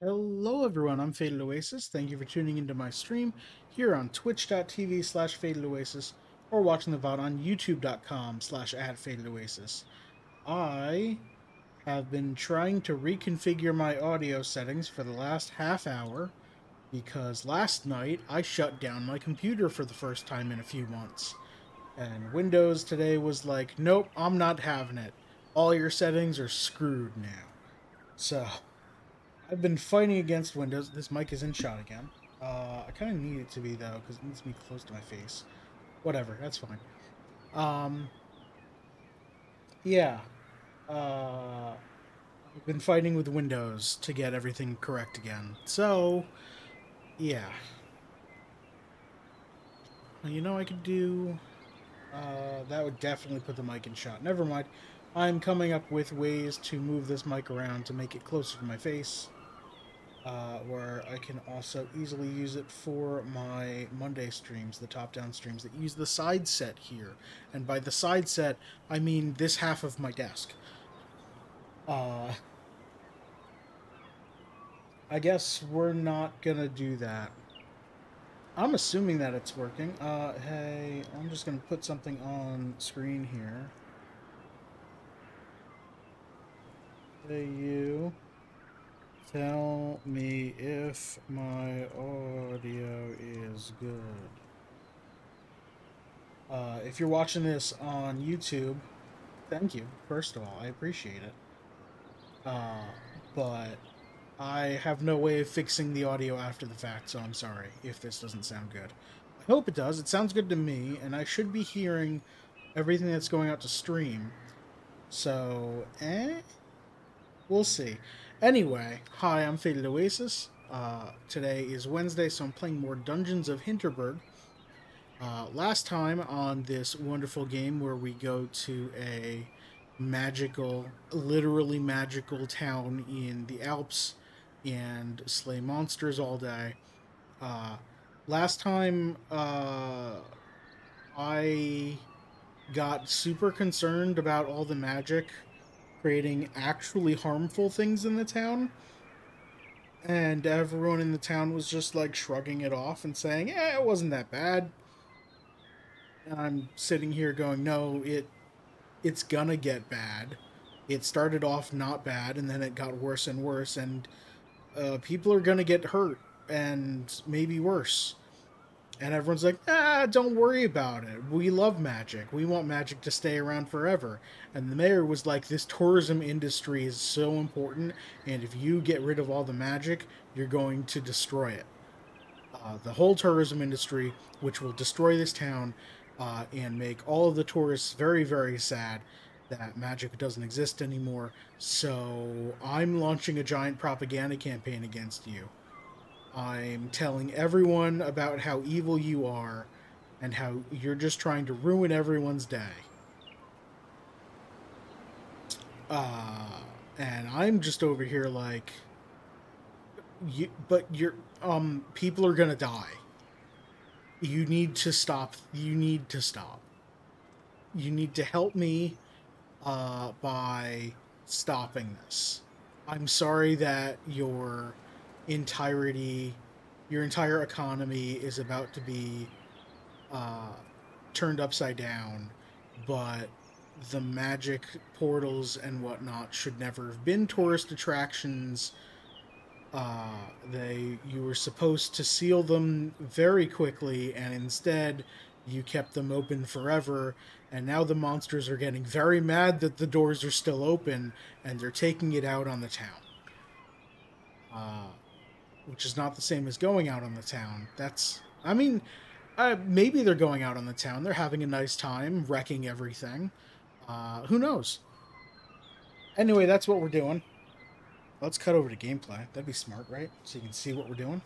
Hello everyone, I'm Faded Oasis. Thank you for tuning into my stream here on twitch.tv/Faded Oasis or watching the VOD on youtube.com/@Faded Oasis. I have been trying to reconfigure my audio settings for the last half hour because last night I shut down my computer for the first time in a few months. And Windows today was like, nope, I'm not having it. All your settings are screwed now. So I've been fighting against Windows. This mic is in shot again. I kind of need it to be though, because it needs to be close to my face. Whatever, that's fine. Um, yeah. I've been fighting with Windows to get everything correct again. So, yeah. You know, I could do. That would definitely put the mic in shot. Never mind. I'm coming up with ways to move this mic around to make it closer to my face. Where I can also easily use it for my Monday streams, the top-down streams that use the side set here. And by the side set, I mean this half of my desk. Uh, I guess we're not gonna do that. I'm assuming that it's working. Hey, I'm just gonna put something on screen here. Hey, you. Tell me if my audio is good. If you're watching this on YouTube, thank you. First of all, I appreciate it. Uh, but I have no way of fixing the audio after the fact, so I'm sorry if this doesn't sound good. I hope it does. It sounds good to me, and I should be hearing everything that's going out to stream. So, we'll see. Anyway, hi, I'm Faded Oasis. Today is Wednesday, so I'm playing more Dungeons of Hinterberg. Last time on this wonderful game where we go to a magical, literally magical town in the Alps and slay monsters all day. Uh, last time, I got super concerned about all the magic creating actually harmful things in the town. And everyone in the town was just like shrugging it off and saying, it wasn't that bad. And I'm sitting here going, no, it's gonna get bad. It started off not bad, and then it got worse and worse, and people are gonna get hurt, and maybe worse. And everyone's like, don't worry about it. We love magic. We want magic to stay around forever. And the mayor was like, this tourism industry is so important, and if you get rid of all the magic, you're going to destroy it. The whole tourism industry, which will destroy this town and make all of the tourists very, very sad that magic doesn't exist anymore. So I'm launching a giant propaganda campaign against you. I'm telling everyone about how evil you are and how you're just trying to ruin everyone's day. Uh, and I'm just over here like, but you're, people are gonna die. You need to stop. You need to stop. You need to help me by stopping this. I'm sorry that entirety, your entire economy is about to be uh, turned upside down, but the magic portals and whatnot should never have been tourist attractions. You were supposed to seal them very quickly, and instead you kept them open forever. And now the monsters are getting very mad that the doors are still open, and they're taking it out on the town. Uh, which is not the same as going out on the town. I mean, maybe they're going out on the town. They're having a nice time, wrecking everything. Who knows? Anyway, that's what we're doing. Let's cut over to gameplay. That'd be smart, right? So you can see what we're doing.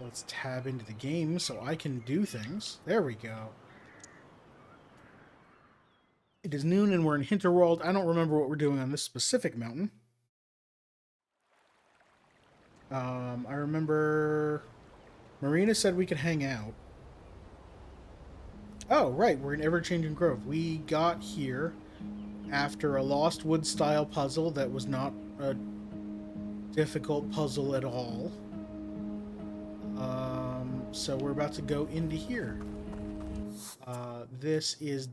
Let's tab into the game so I can do things. There we go. It is noon and we're in Hinterworld. I don't remember what we're doing on this specific mountain. I remember Marina said we could hang out. Oh, right, we're in Ever-Changing Grove. We got here after a Lost Wood style puzzle that was not difficult puzzle at all. So we're about to go into here. This is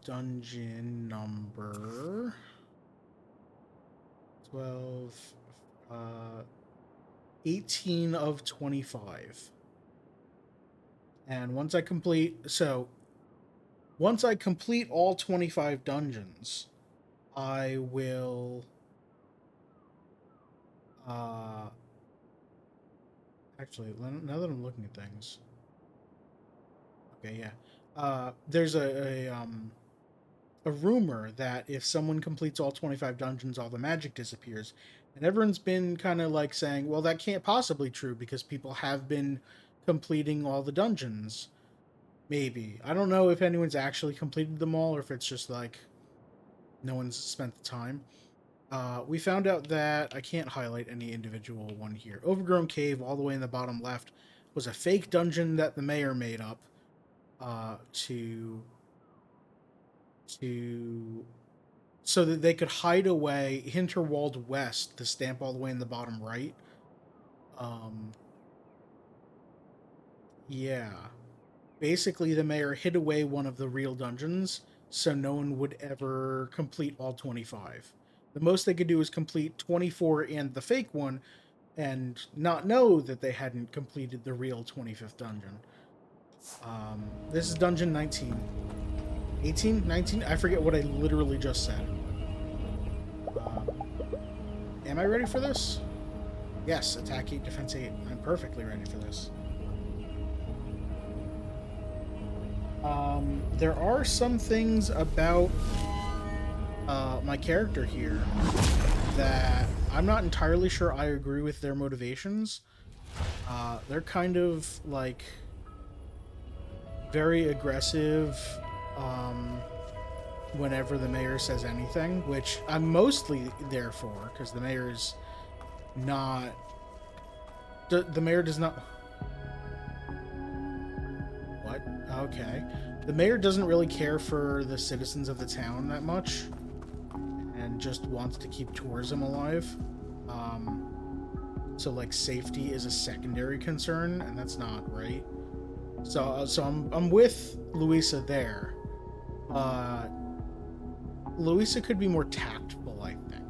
dungeon number 12, 18 of 25. And once I complete all 25 dungeons, I will actually, now that I'm looking at things. Okay, yeah. There's a rumor that if someone completes all 25 dungeons, all the magic disappears. And everyone's been kind of like saying, well, that can't possibly true because people have been completing all the dungeons. Maybe. I don't know if anyone's actually completed them all or if it's just like no one's spent the time. We found out that I can't highlight any individual one here. Overgrown Cave, all the way in the bottom left, was a fake dungeon that the mayor made up to so that they could hide away Hinterwald West, the stamp all the way in the bottom right. Yeah. Basically, the mayor hid away one of the real dungeons so no one would ever complete all 25. The most they could do is complete 24 and the fake one and not know that they hadn't completed the real 25th dungeon. This is dungeon 19. 18? 19? I forget what I literally just said. Am I ready for this? Yes, attack 8, defense 8. I'm perfectly ready for this. There are some things about my character here that I'm not entirely sure I agree with their motivations. They're kind of like very aggressive whenever the mayor says anything, which I'm mostly there for because the mayor is not. The mayor does not. What? Okay. The mayor doesn't really care for the citizens of the town that much and just wants to keep tourism alive. So like safety is a secondary concern, and that's not right. So I'm with Louisa there. Louisa could be more tactful, I think.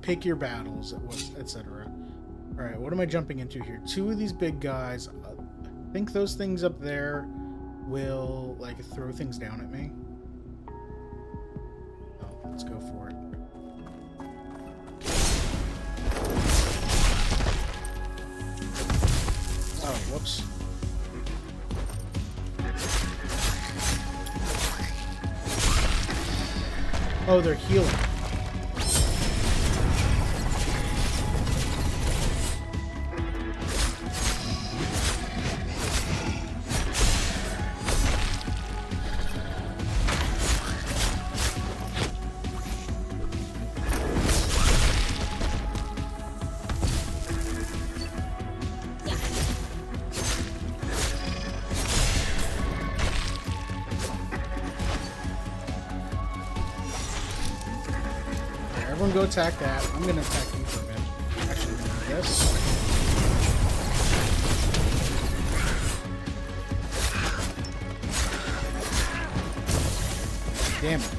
Pick your battles, etc. All right, what am I jumping into here? Two of these big guys. I think those things up there will like throw things down at me. Oh, let's go for it. Oh, whoops. Oh, they're healing. Everyone go attack that. I'm gonna attack you for a bit. Actually, I'm gonna do this. Damn it.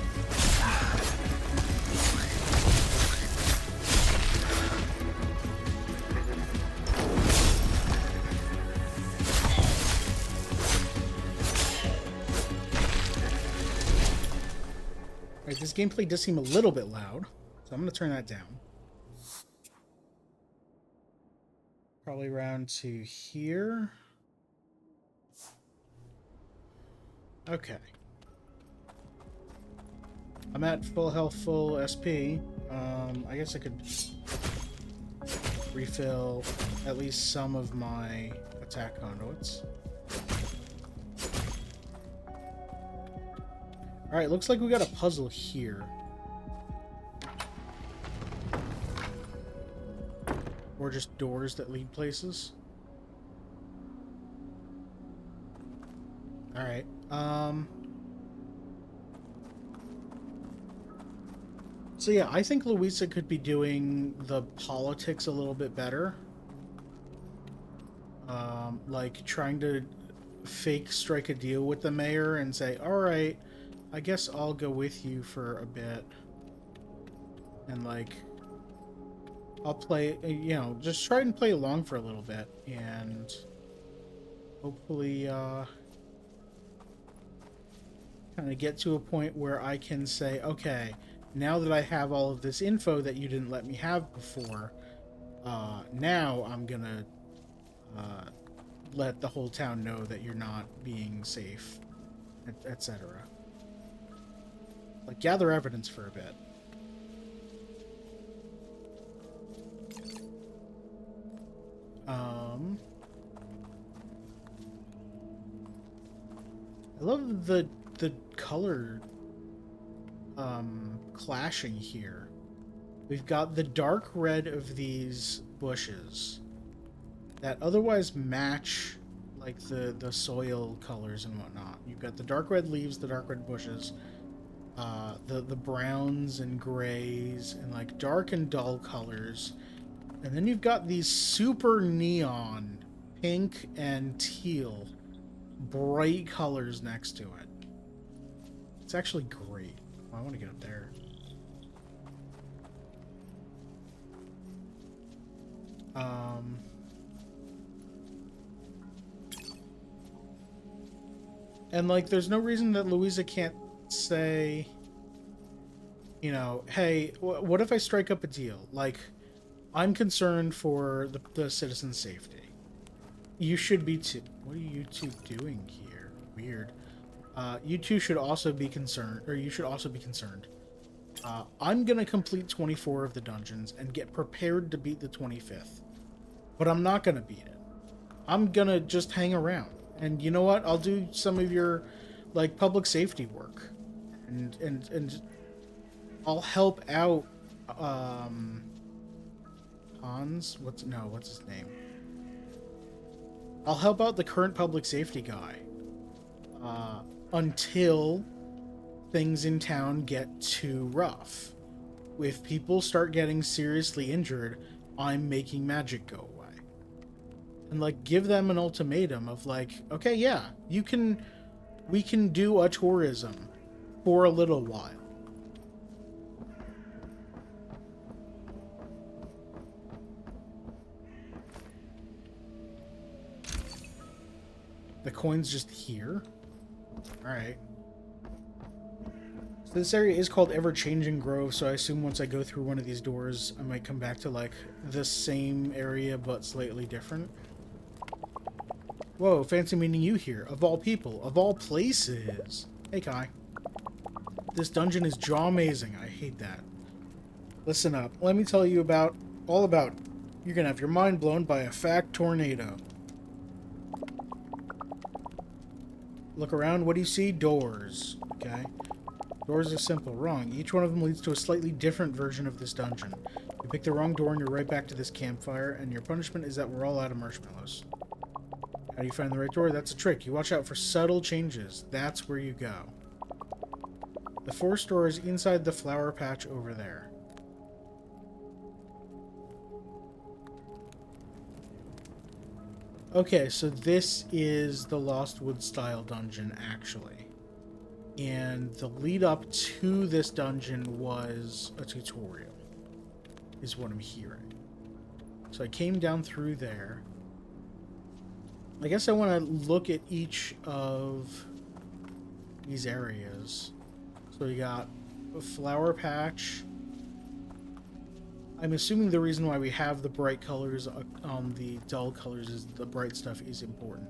Alright, this gameplay does seem a little bit loud. So I'm going to turn that down. Probably around to here. Okay. I'm at full health, full SP. I guess I could refill at least some of my attack conduits. Alright, looks like we got a puzzle here. Or just doors that lead places. Alright. So yeah, I think Louisa could be doing the politics a little bit better. Like trying to fake strike a deal with the mayor and say, "All right, I guess I'll go with you for a bit," and like I'll play, just try and play along for a little bit, and hopefully, kind of get to a point where I can say, okay, now that I have all of this info that you didn't let me have before, now I'm gonna uh, let the whole town know that you're not being safe, etc. Like gather evidence for a bit. Um, I love the color clashing here. We've got the dark red of these bushes that otherwise match like the soil colors and whatnot. You've got the dark red leaves, the dark red bushes, the browns and grays and like dark and dull colors, and then you've got these super neon pink and teal bright colors next to it. It's actually great. Oh, I want to get up there. Um, and like, there's no reason that Louisa can't say, hey, what if I strike up a deal? Like, I'm concerned for the citizens' safety. You should be too. What are you two doing here? Weird. You two should also be concerned, or you should also be concerned. I'm gonna complete 24 of the dungeons and get prepared to beat the 25th, but I'm not gonna beat it. I'm gonna just hang around, and you know what? I'll do some of your, like, public safety work, and I'll help out. Um, Hans, what's his name? I'll help out the current public safety guy, until things in town get too rough. If people start getting seriously injured, I'm making magic go away. And like give them an ultimatum of like, okay, yeah, we can do a tourism for a little while. The coin's just here. All right. So this area is called Ever Changing Grove, so I assume once I go through one of these doors, I might come back to like the same area but slightly different. Whoa, fancy meeting you here. Of all people, of all places. Hey, Kai. This dungeon is jaw-amazing. I hate that. Listen up. Let me tell you all about it. You're gonna have your mind blown by a fact tornado. Look around. What do you see? Doors. Okay. Doors are simple. Wrong. Each one of them leads to a slightly different version of this dungeon. You pick the wrong door and you're right back to this campfire, and your punishment is that we're all out of marshmallows. How do you find the right door? That's a trick. You watch out for subtle changes. That's where you go. The forest door is inside the flower patch over there. Okay, so this is the Lost Woods style dungeon, actually. And the lead up to this dungeon was a tutorial, is what I'm hearing. So I came down through there. I guess I want to look at each of these areas. So we got a flower patch. I'm assuming the reason why we have the bright colors on the dull colors is the bright stuff is important.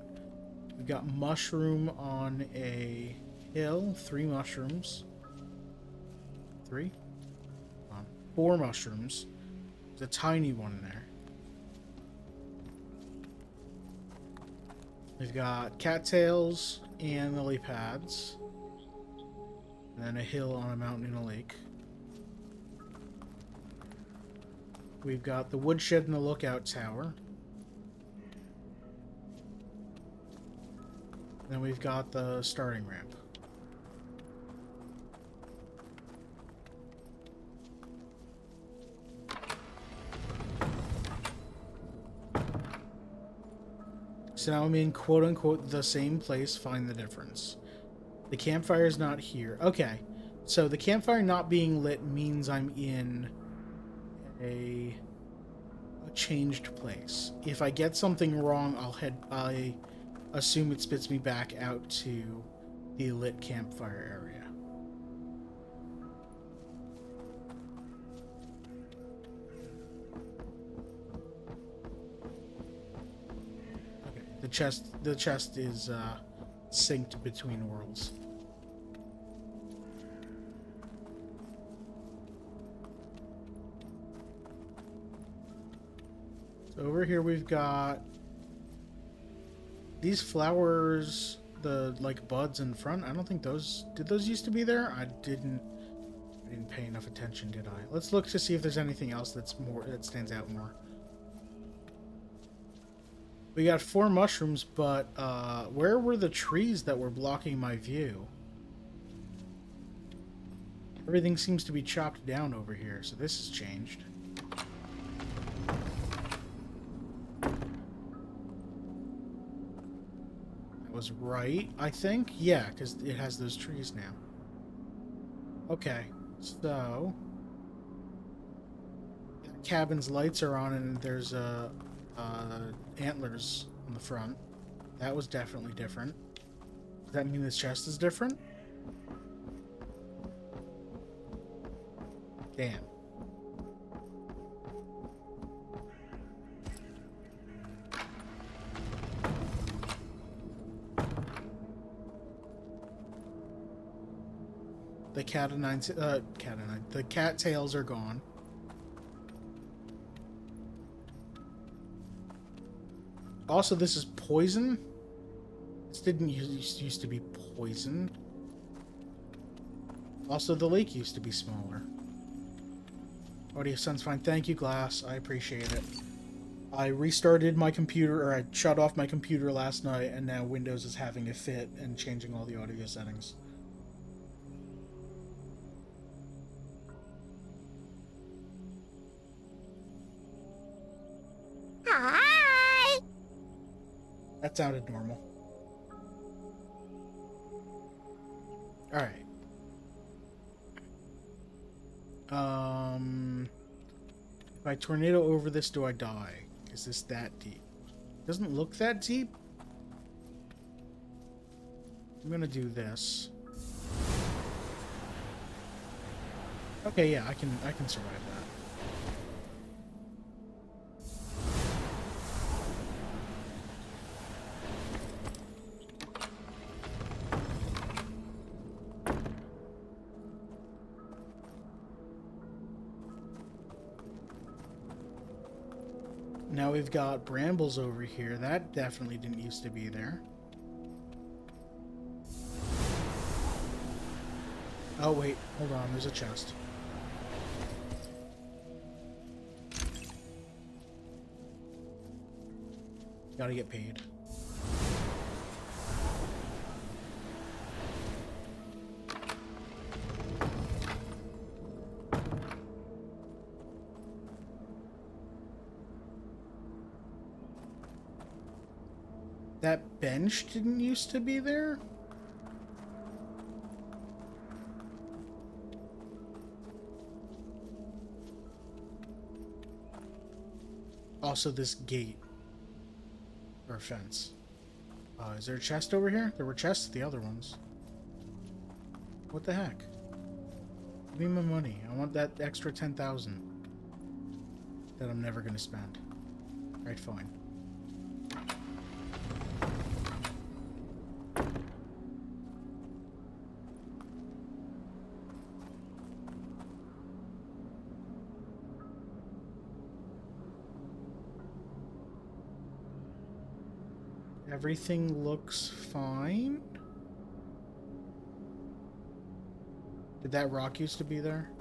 We've got mushroom on a hill. 3 mushrooms. 3? 4 mushrooms. There's a tiny one in there. We've got cattails and lily pads. And then a hill on a mountain and a lake. We've got the woodshed and the lookout tower. Then we've got the starting ramp. so now I'm in quote-unquote the same place. Find the difference. The campfire is not here. Okay. So the campfire not being lit means I'm in a changed place. If I get something wrong, I assume it spits me back out to the lit campfire area. Okay. The chest is synced between worlds. So over here we've got these flowers, the like buds in front. I don't think those used to be there. I didn't pay enough attention, did I? Let's look to see if there's anything else that stands out more. We got 4 mushrooms, but where were the trees that were blocking my view? Everything seems to be chopped down over here, so this has changed. That was right, I think? Yeah, because it has those trees now. Okay, so... the cabin's lights are on and there's antlers on the front. That was definitely different. Does that mean this chest is different? Damn. The the cattails are gone. Also, this is poison. This didn't used to be poison. Also, the lake used to be smaller. Audio sounds fine. Thank you, Glass. I appreciate it. I restarted my computer, or I shut off my computer last night, and now Windows is having a fit and changing all the audio settings. Hi! That sounded normal. Alright. If I tornado over this, do I die? Is this that deep? Doesn't look that deep. I'm gonna do this. Okay, yeah, I can survive that. Now we've got brambles over here. That definitely didn't used to be there. Oh, wait. Hold on. There's a chest. Gotta get paid. That bench didn't used to be there? Also, this gate. Or fence. Is there a chest over here? There were chests at the other ones. What the heck? Give me my money. I want that extra 10,000 that I'm never gonna spend. Alright, fine. Everything looks fine. Did that rock used to be there?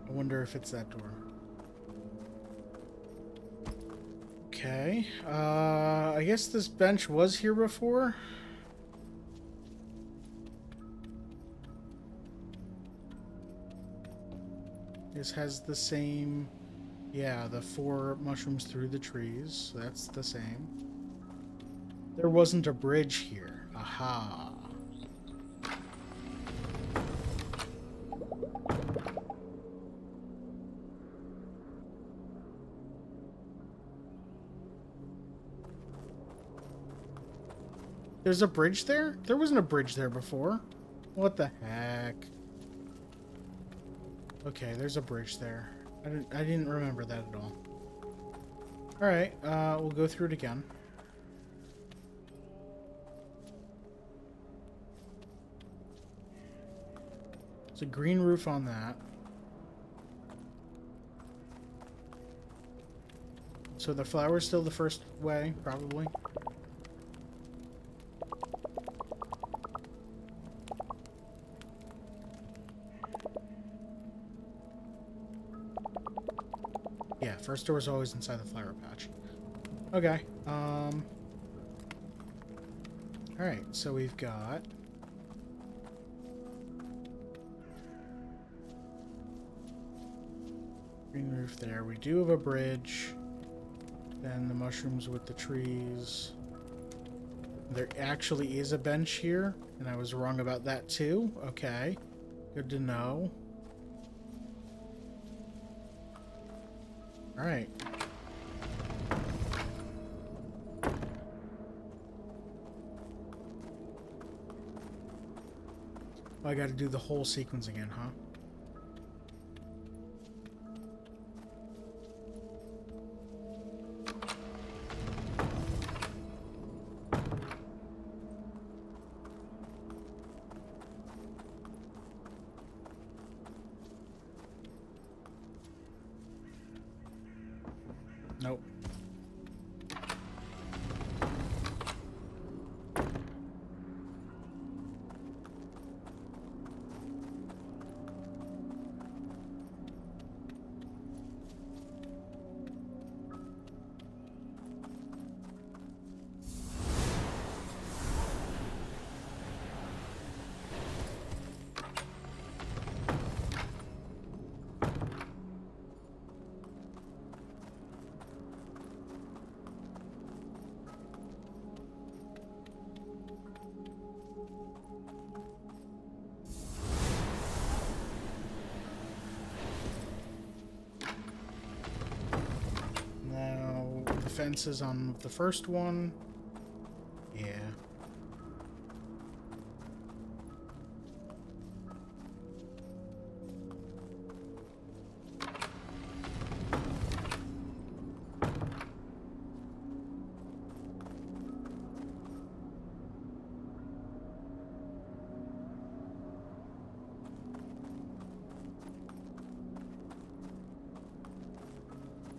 I wonder if it's that door. Okay. I guess this bench was here before. This has the same... Yeah, the 4 mushrooms through the trees. That's the same. There wasn't a bridge here. Aha. There's a bridge there? There wasn't a bridge there before. What the heck? Okay, there's a bridge there. I didn't remember that at all. Alright, we'll go through it again. There's a green roof on that. So the flower's still the first way, probably. Yeah, first door is always inside the flower patch. Okay, alright, so we've got... green roof there. We do have a bridge. Then the mushrooms with the trees. There actually is a bench here, and I was wrong about that too. Okay, good to know. Alright. Oh, I gotta do the whole sequence again, huh? Nope. Fences on the first one. Yeah.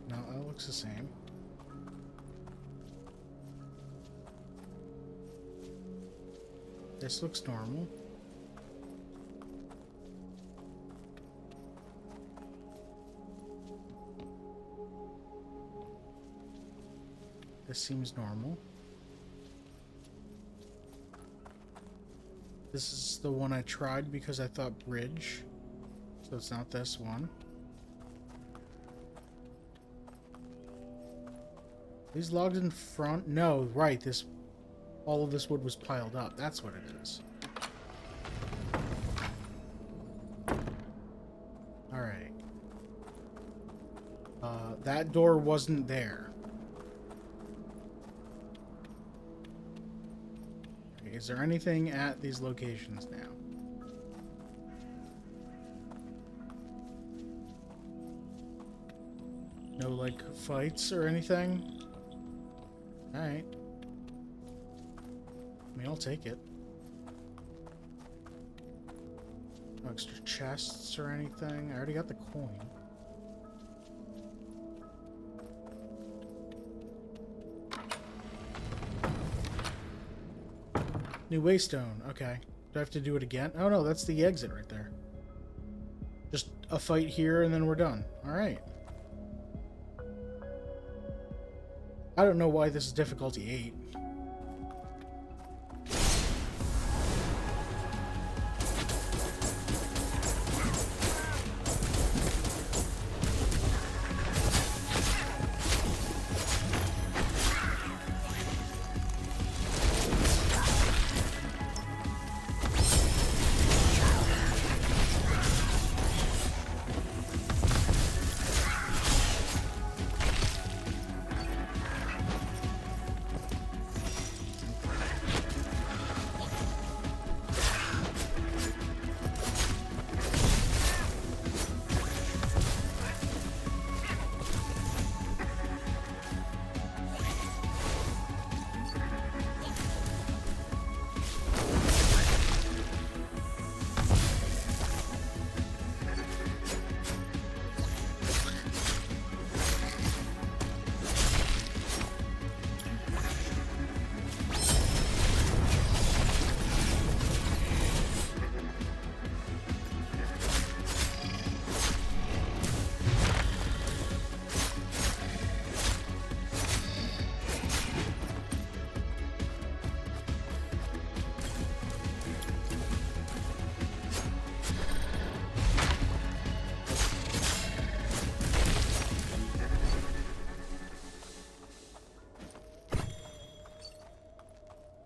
No, that looks the same. This looks normal. This seems normal. This is the one I tried because I thought bridge. So it's not this one. These logs in front? No, right, this... all of this wood was piled up. That's what it is. Alright. That door wasn't there. Okay, is there anything at these locations now? No, like, fights or anything? Alright. I mean, I'll take it. No extra chests or anything. I already got the coin. New waystone. Okay. Do I have to do it again? Oh no, that's the exit right there. Just a fight here and then we're done. Alright. I don't know why this is difficulty 8.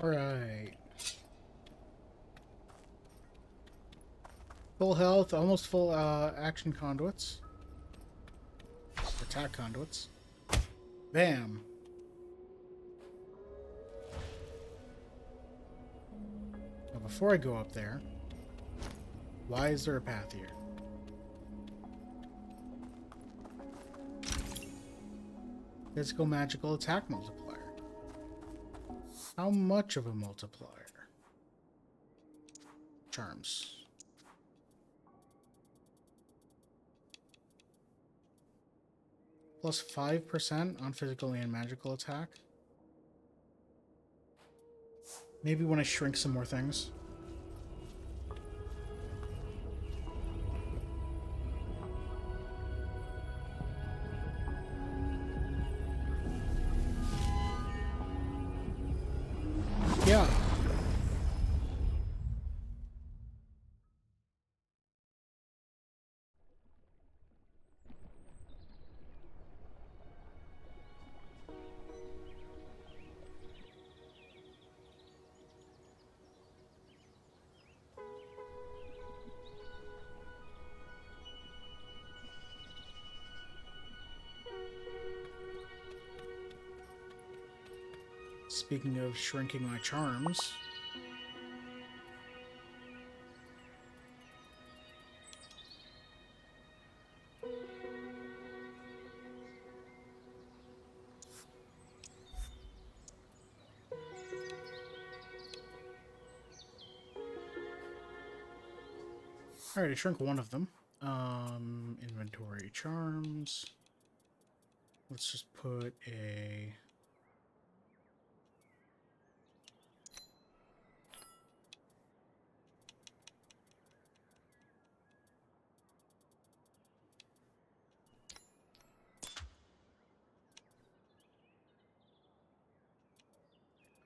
Alright. Full health, almost full action conduits. Attack conduits. Bam. Now before I go up there, why is there a path here? Physical magical attack multiplier. How much of a multiplier? Charms. Plus 5% on physical and magical attack. Maybe when I shrink some more things. Yeah. Speaking of shrinking my charms. Alright, I shrunk one of them. Inventory charms. Let's just put a...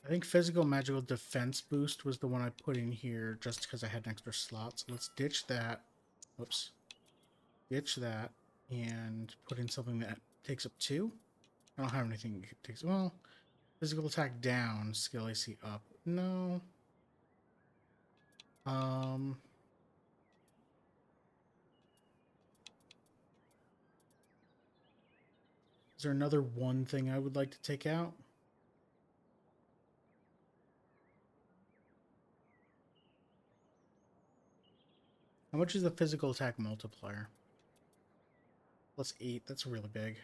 I think physical magical defense boost was the one I put in here just because I had an extra slot. So let's ditch that. Whoops. Ditch that and put in something that takes up 2. I don't have anything that takes... Well, physical attack down, skill AC up. No. Is there another one thing I would like to take out? How much is the physical attack multiplier? Plus 8. That's really big.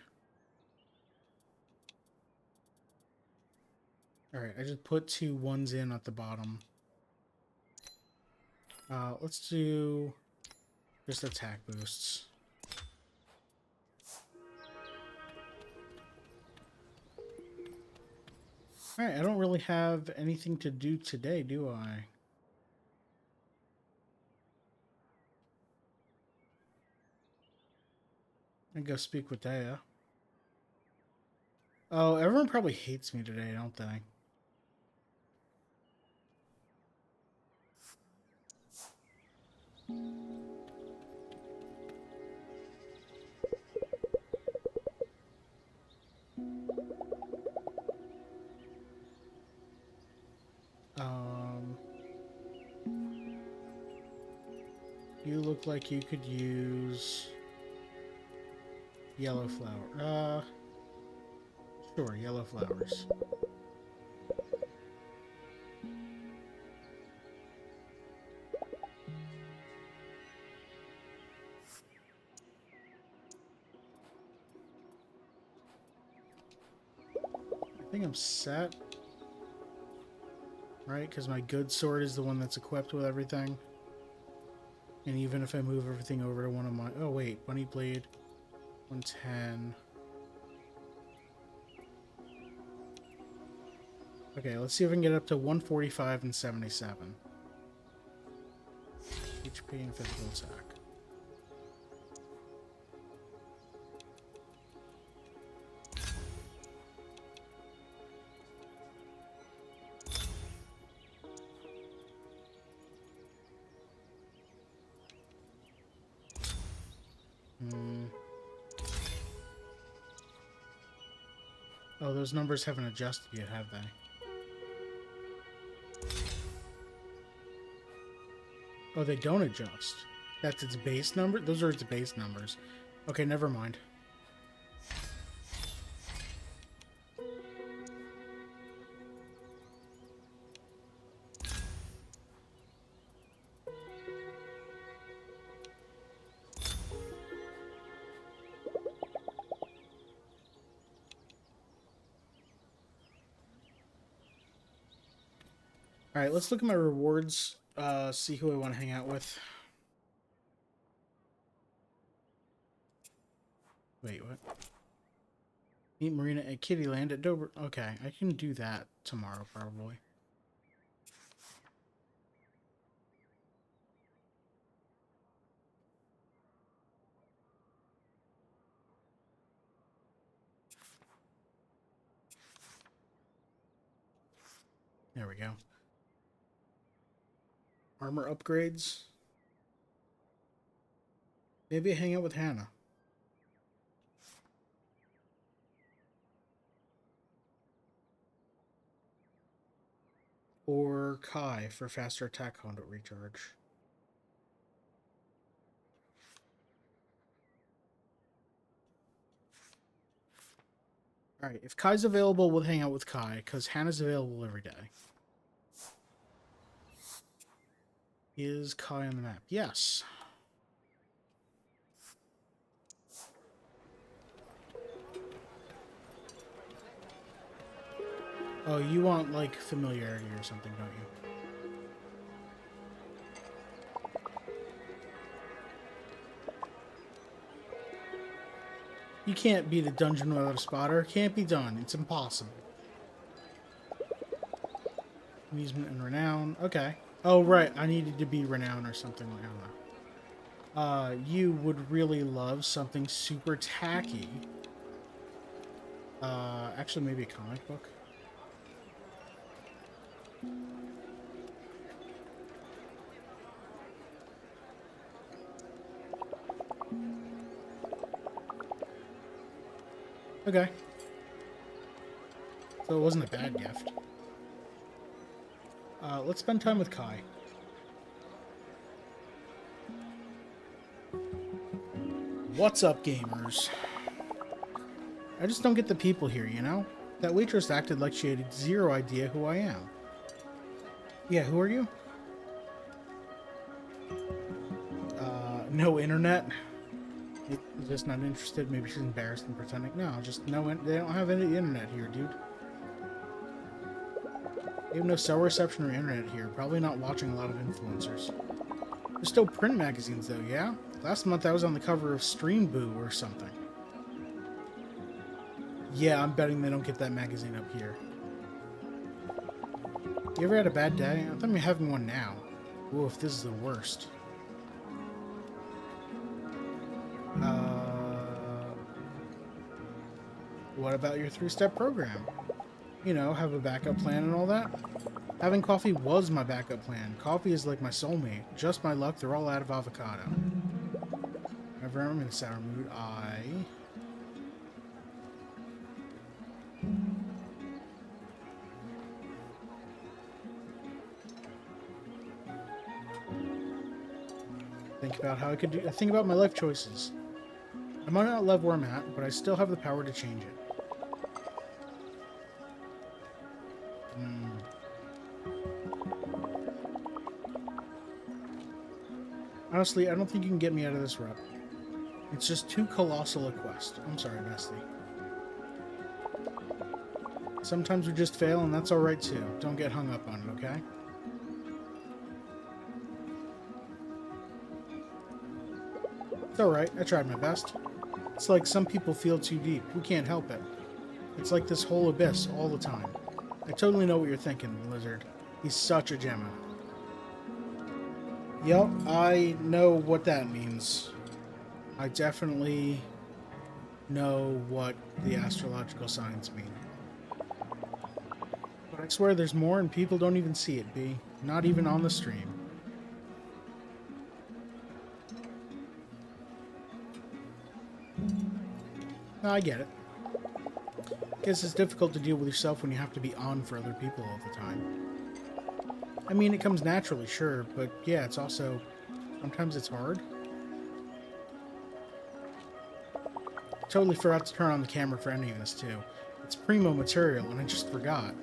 Alright, I just put 2 ones in at the bottom. Let's do just attack boosts. Alright, I don't really have anything to do today, do I? I go speak with Daya. Oh, everyone probably hates me today, don't they? You look like you could use yellow flower. Sure, yellow flowers. I think I'm set. Right, because my good sword is the one that's equipped with everything. And even if I move everything over to one of my... Oh, wait. Bunny Blade. 110. Okay, let's see if I can get up to 145 and 77. HP and physical attack. Oh, those numbers haven't adjusted yet, have they? Oh, they don't adjust. That's its base number? Those are its base numbers. Okay, never mind. Alright, let's look at my rewards. See who I want to hang out with. Wait, what? Meet Marina at Kittyland at Dover. Okay, I can do that tomorrow, probably. There we go. Armor upgrades. Maybe hang out with Hannah. Or Kai for faster attack conduit recharge. Alright, if Kai's available, we'll hang out with Kai, because Hannah's available every day. Is Kai on the map? Yes. Oh, you want, like, familiarity or something, don't you? You can't beat a dungeon without a spotter. Can't be done. It's impossible. Amusement and renown. Okay. Oh, right. I needed to be renown or something. I don't know. You would really love something super tacky. Actually, maybe a comic book. Okay. So it wasn't a bad gift. Let's spend time with Kai. What's up, gamers? I just don't get the people here, you know? That waitress acted like she had zero idea who I am. Yeah, who are you? No internet? Just not interested? Maybe she's embarrassed and pretending. No, just no. They don't have any internet here, dude. They have no cell reception or internet here. Probably not watching a lot of influencers. There's still print magazines, though, yeah? Last month I was on the cover of Stream Boo or something. Yeah, I'm betting they don't get that magazine up here. You ever had a bad day? I thought you're having one now. Ooh, if this is the worst. What about your 3-step program? You know, have a backup plan and all that? Having coffee was my backup plan. Coffee is like my soulmate. Just my luck, they're all out of avocado. Whenever I'm in a sour mood, I... think about how I could do... Think about my life choices. I might not love where I'm at, but I still have the power to change it. Honestly, I don't think you can get me out of this rut. It's just too colossal a quest. I'm sorry, bestie. Sometimes we just fail, and that's alright too. Don't get hung up on it, okay? It's alright, I tried my best. It's like some people feel too deep. We can't help it. It's like this whole abyss all the time. I totally know what you're thinking, Lizard. He's such a Gemma. Yep, I know what that means. I definitely know what the astrological signs mean. But I swear there's more and people don't even see it, B. Not even on the stream. No, I get it. Guess it's difficult to deal with yourself when you have to be on for other people all the time. I mean, it comes naturally, sure, but yeah, it's also sometimes it's hard. Totally forgot to turn on the camera for any of this too. It's primo material, and I just forgot.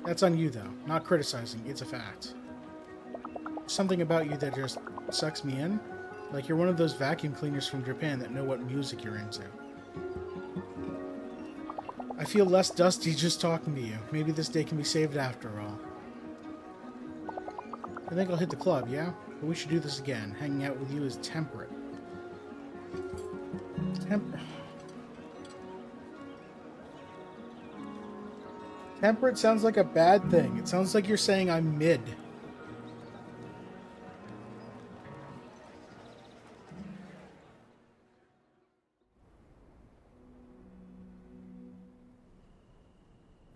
That's on you though. Not criticizing, it's a fact. Something about you that just sucks me in. Like you're one of those vacuum cleaners from Japan that know what music you're into. I feel less dusty just talking to you. Maybe this day can be saved after all. I think I'll hit the club, yeah? But we should do this again. Hanging out with you is temperate. Temperate sounds like a bad thing. It sounds like you're saying I'm mid.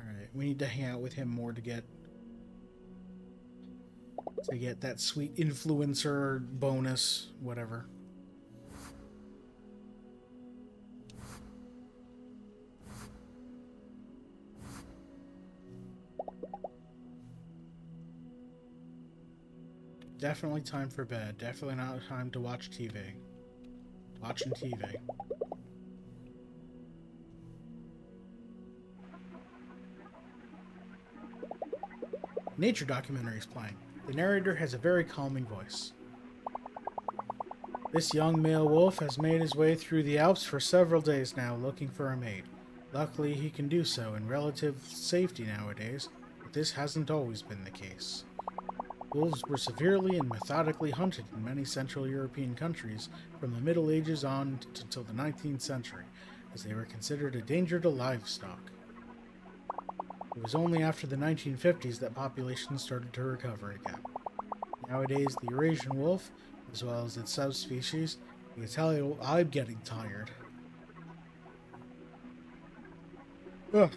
Alright, we need to hang out with him more to get that sweet influencer bonus, whatever. Definitely time for bed. Definitely not time to watch TV. Watching TV. Nature documentary is playing. The narrator has a very calming voice. This young male wolf has made his way through the Alps for several days now looking for a mate. Luckily, he can do so in relative safety nowadays, but this hasn't always been the case. Wolves were severely and methodically hunted in many Central European countries from the Middle Ages on until the 19th century, as they were considered a danger to livestock. It was only after the 1950s that populations started to recover again. Nowadays, the Eurasian wolf, as well as its subspecies, the Italian... I'm getting tired. Ugh.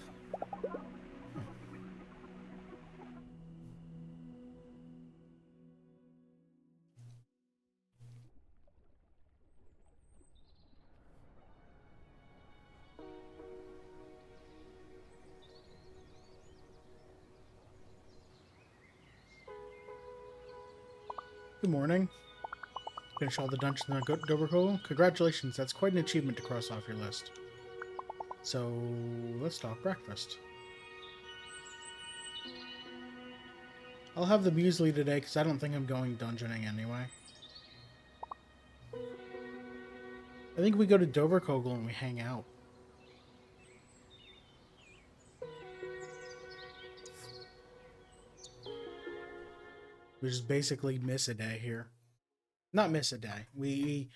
Good morning. Finish all the dungeons in Doberkogel? Congratulations, that's quite an achievement to cross off your list. So, let's talk breakfast. I'll have the muesli today because I don't think I'm going dungeoning anyway. I think we go to Doberkogel and we hang out. We just basically miss a day here. Not miss a day. We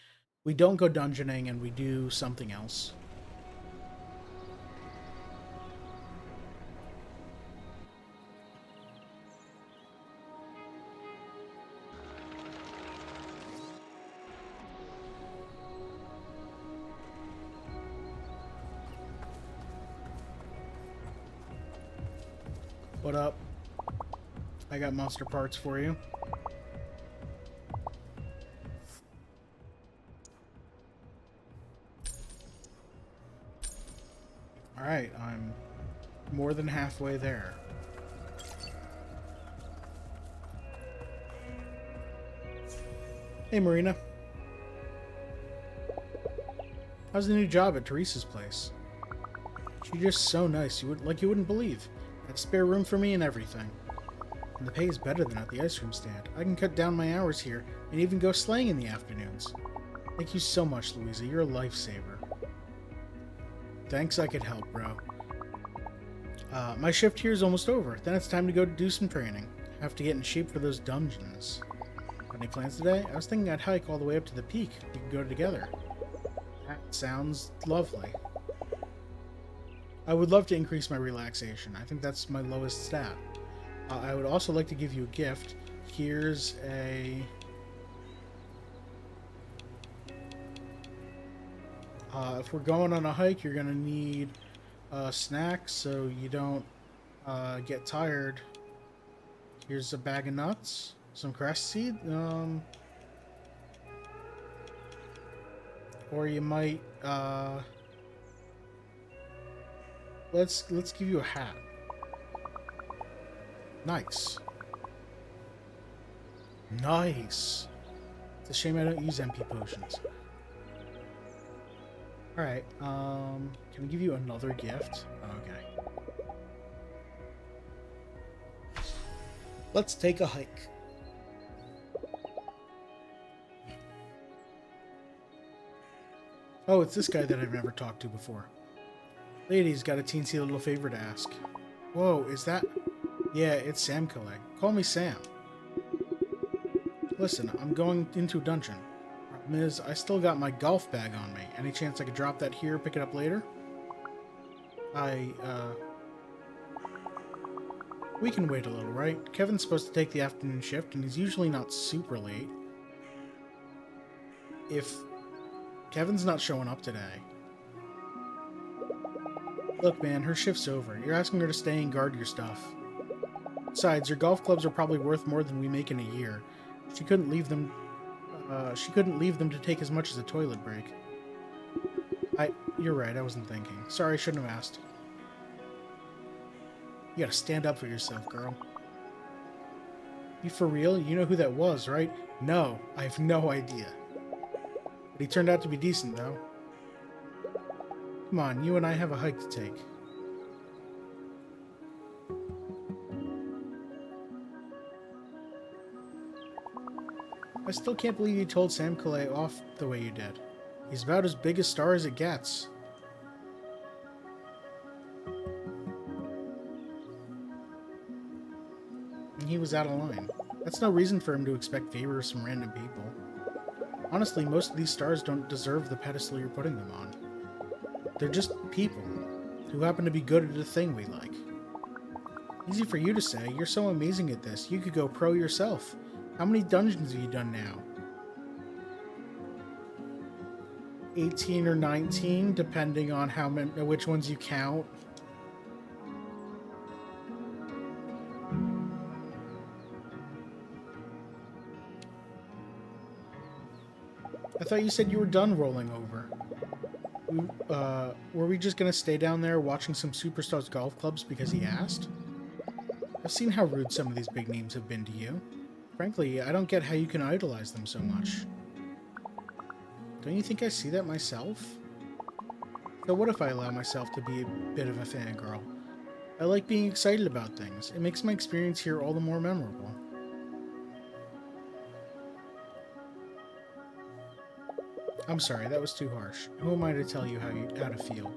don't go dungeoning and we do something else. What up? I got monster parts for you. Alright, I'm more than halfway there. Hey, Marina. How's the new job at Teresa's place? She's just so nice, you wouldn't believe. Got spare room for me and everything. And the pay is better than at the ice cream stand. I can cut down my hours here and even go sleighing in the afternoons. Thank you so much, Louisa. You're a lifesaver. Thanks, I could help, bro. My shift here is almost over. Then it's time to go do some training. I have to get in shape for those dungeons. Got any plans today? I was thinking I'd hike all the way up to the peak. We could go together. That sounds lovely. I would love to increase my relaxation. I think that's my lowest stat. I would also like to give you a gift. Here's a... if we're going on a hike, you're going to need snacks so you don't get tired. Here's a bag of nuts. Some crest seed. Or you might... let's give you a hat. Nice. Nice. It's a shame I don't use MP potions. Alright, can we give you another gift? Okay. Let's take a hike. Oh, it's this guy that I've never talked to before. Lady's got a teensy little favor to ask. Whoa, is that... Yeah, it's Sam Calais. Call me Sam. Listen, I'm going into a dungeon. Problem is, I still got my golf bag on me. Any chance I could drop that here, pick it up later? We can wait a little, right? Kevin's supposed to take the afternoon shift, and he's usually not super late. If Kevin's not showing up today... Look, man, her shift's over. You're asking her to stay and guard your stuff. Besides, your golf clubs are probably worth more than we make in a year. She couldn't leave them... she couldn't leave them to take as much as a toilet break. You're right, I wasn't thinking. Sorry, I shouldn't have asked. You gotta stand up for yourself, girl. You for real? You know who that was, right? No, I have no idea. But he turned out to be decent, though. Come on, you and I have a hike to take. I still can't believe you told Sam Calais off the way you did. He's about as big a star as it gets. And he was out of line. That's no reason for him to expect favors from random people. Honestly, most of these stars don't deserve the pedestal you're putting them on. They're just people who happen to be good at a thing we like. Easy for you to say. You're so amazing at this. You could go pro yourself. How many dungeons have you done now? 18 or 19, depending on how many, which ones you count. I thought you said you were done rolling over. Were we just gonna stay down there watching some superstars golf clubs because he asked? I've seen how rude some of these big names have been to you. Frankly, I don't get how you can idolize them so much. Don't you think I see that myself? So what if I allow myself to be a bit of a fangirl? I like being excited about things. It makes my experience here all the more memorable. I'm sorry, that was too harsh. Who am I to tell you how to feel?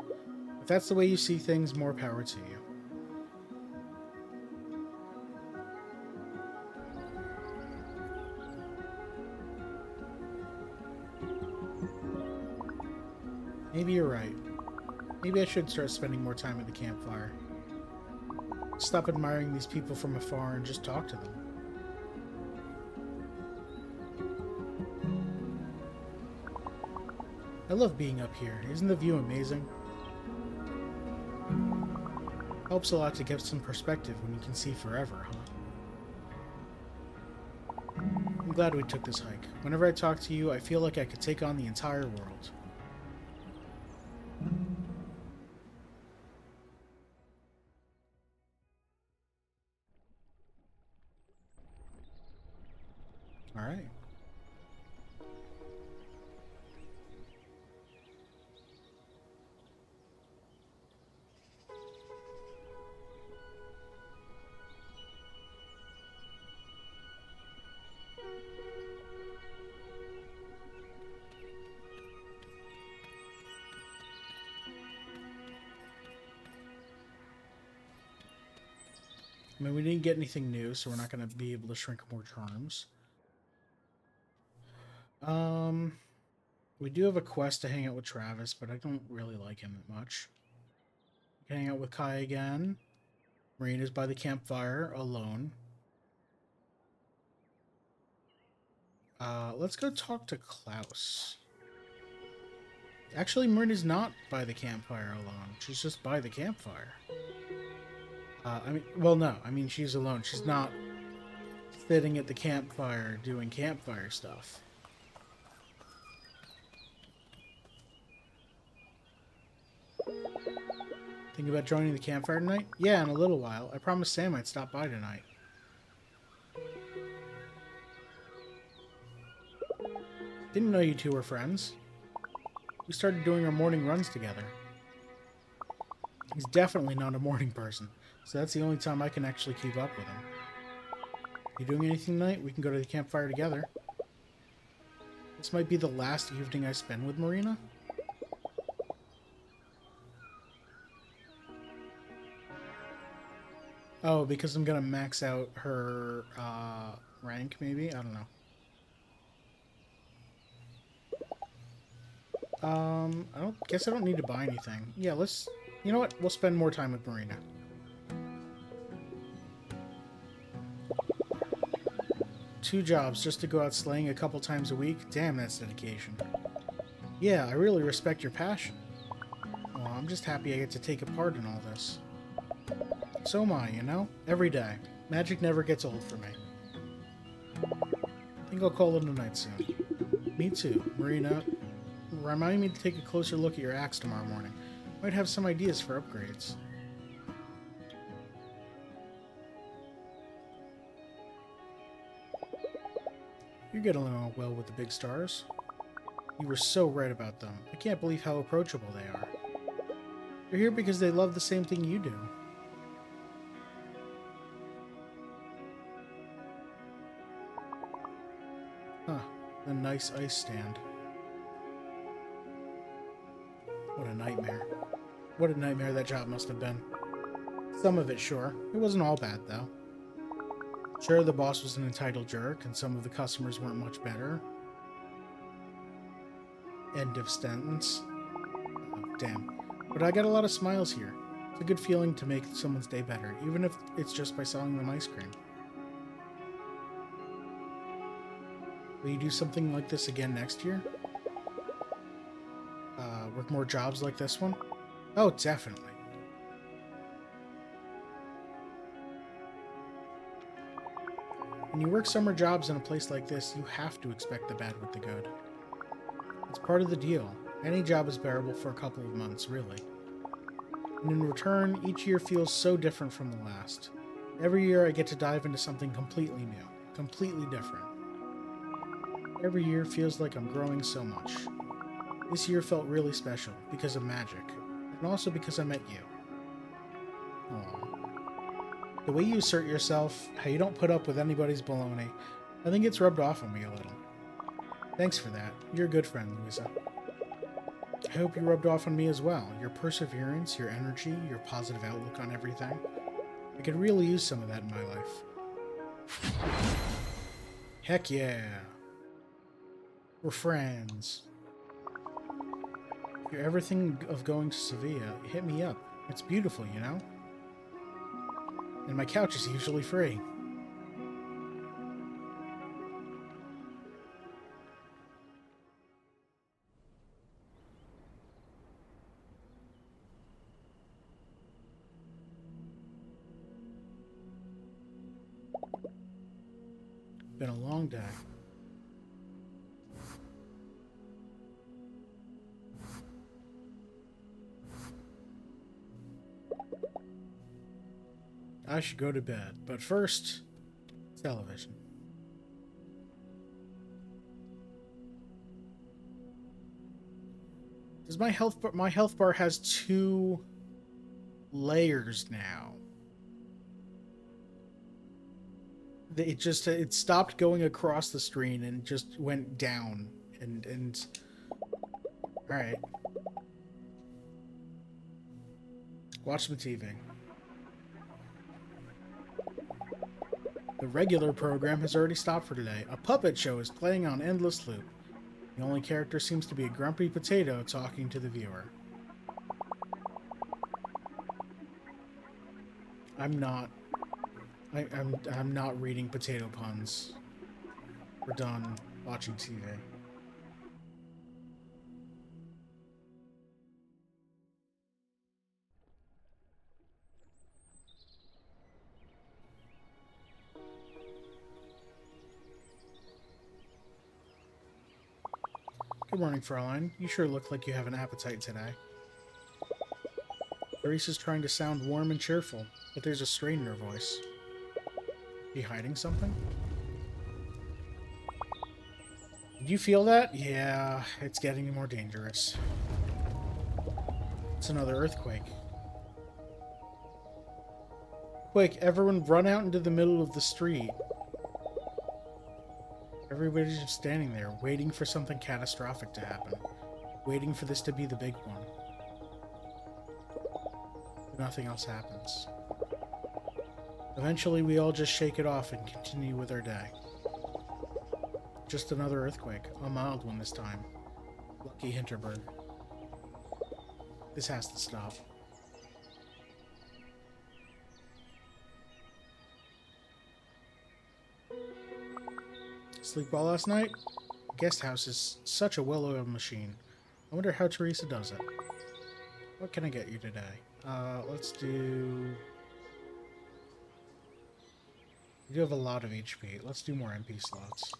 If that's the way you see things, more power to you. Maybe you're right. Maybe I should start spending more time at the campfire. Stop admiring these people from afar and just talk to them. I love being up here. Isn't the view amazing? Helps a lot to get some perspective when you can see forever, huh? I'm glad we took this hike. Whenever I talk to you, I feel like I could take on the entire world. Alright. I mean, we didn't get anything new, so we're not going to be able to shrink more charms. We do have a quest to hang out with Travis, but I don't really like him that much. We can hang out with Kai again. Marina's by the campfire, alone. Let's go talk to Klaus. Actually, Marina's not by the campfire alone. She's just by the campfire. No. I mean, she's alone. She's not sitting at the campfire doing campfire stuff. Think about joining the campfire tonight? Yeah, in a little while. I promised Sam I'd stop by tonight. Didn't know you two were friends. We started doing our morning runs together. He's definitely not a morning person, so that's the only time I can actually keep up with him. You doing anything tonight? We can go to the campfire together. This might be the last evening I spend with Marina. Oh, because I'm gonna max out her rank, maybe? I don't know. I don't need to buy anything. Yeah, let's... You know what? We'll spend more time with Marina. Two jobs just to go out slaying a couple times a week? Damn, that's dedication. Yeah, I really respect your passion. Well, I'm just happy I get to take a part in all this. So am I, you know? Every day. Magic never gets old for me. I think I'll call it a night soon. Me too. Marina, remind me to take a closer look at your axe tomorrow morning. Might have some ideas for upgrades. You get along well with the big stars. You were so right about them. I can't believe how approachable they are. They're here because they love the same thing you do. Huh. The nice ice stand. What a nightmare. What a nightmare that job must have been. Some of it, sure. It wasn't all bad, though. Sure, the boss was an entitled jerk, and some of the customers weren't much better. End of sentence. Oh, damn. But I got a lot of smiles here. It's a good feeling to make someone's day better, even if it's just by selling them ice cream. Will you do something like this again next year? Work more jobs like this one? Oh, definitely. When you work summer jobs in a place like this, you have to expect the bad with the good. It's part of the deal. Any job is bearable for a couple of months, really. And in return, each year feels so different from the last. Every year I get to dive into something completely new, completely different. Every year feels like I'm growing so much. This year felt really special because of magic, and also because I met you. Aww. The way you assert yourself, how you don't put up with anybody's baloney, I think it's rubbed off on me a little. Thanks for that. You're a good friend, Louisa. I hope you rubbed off on me as well. Your perseverance, your energy, your positive outlook on everything. I could really use some of that in my life. Heck yeah. We're friends. If you're ever thinking of going to Sevilla, hit me up. It's beautiful, you know? And my couch is usually free. Been a long day. I should go to bed, but first, television. Does my health bar has 2 layers now? It stopped going across the screen and just went down and all right. Watch the TV. The regular program has already stopped for today. A puppet show is playing on endless loop. The only character seems to be a grumpy potato talking to the viewer. I'm not. I'm not reading potato puns. We're done watching TV. Good morning, Fraulein. You sure look like you have an appetite today. Teresa's trying to sound warm and cheerful, but there's a strain in her voice. Be hiding something? Did you feel that? Yeah, it's getting more dangerous. It's another earthquake. Quick, everyone run out into the middle of the street. Everybody's just standing there, waiting for something catastrophic to happen. Waiting for this to be the big one. But nothing else happens. Eventually, we all just shake it off and continue with our day. Just another earthquake. A mild one this time. Lucky Hinterberg. This has to stop. Sleep well last night? Guest house is such a well-oiled machine. I wonder how Teresa does it. What can I get you today? Let's do... You do have a lot of HP. Let's do more MP slots.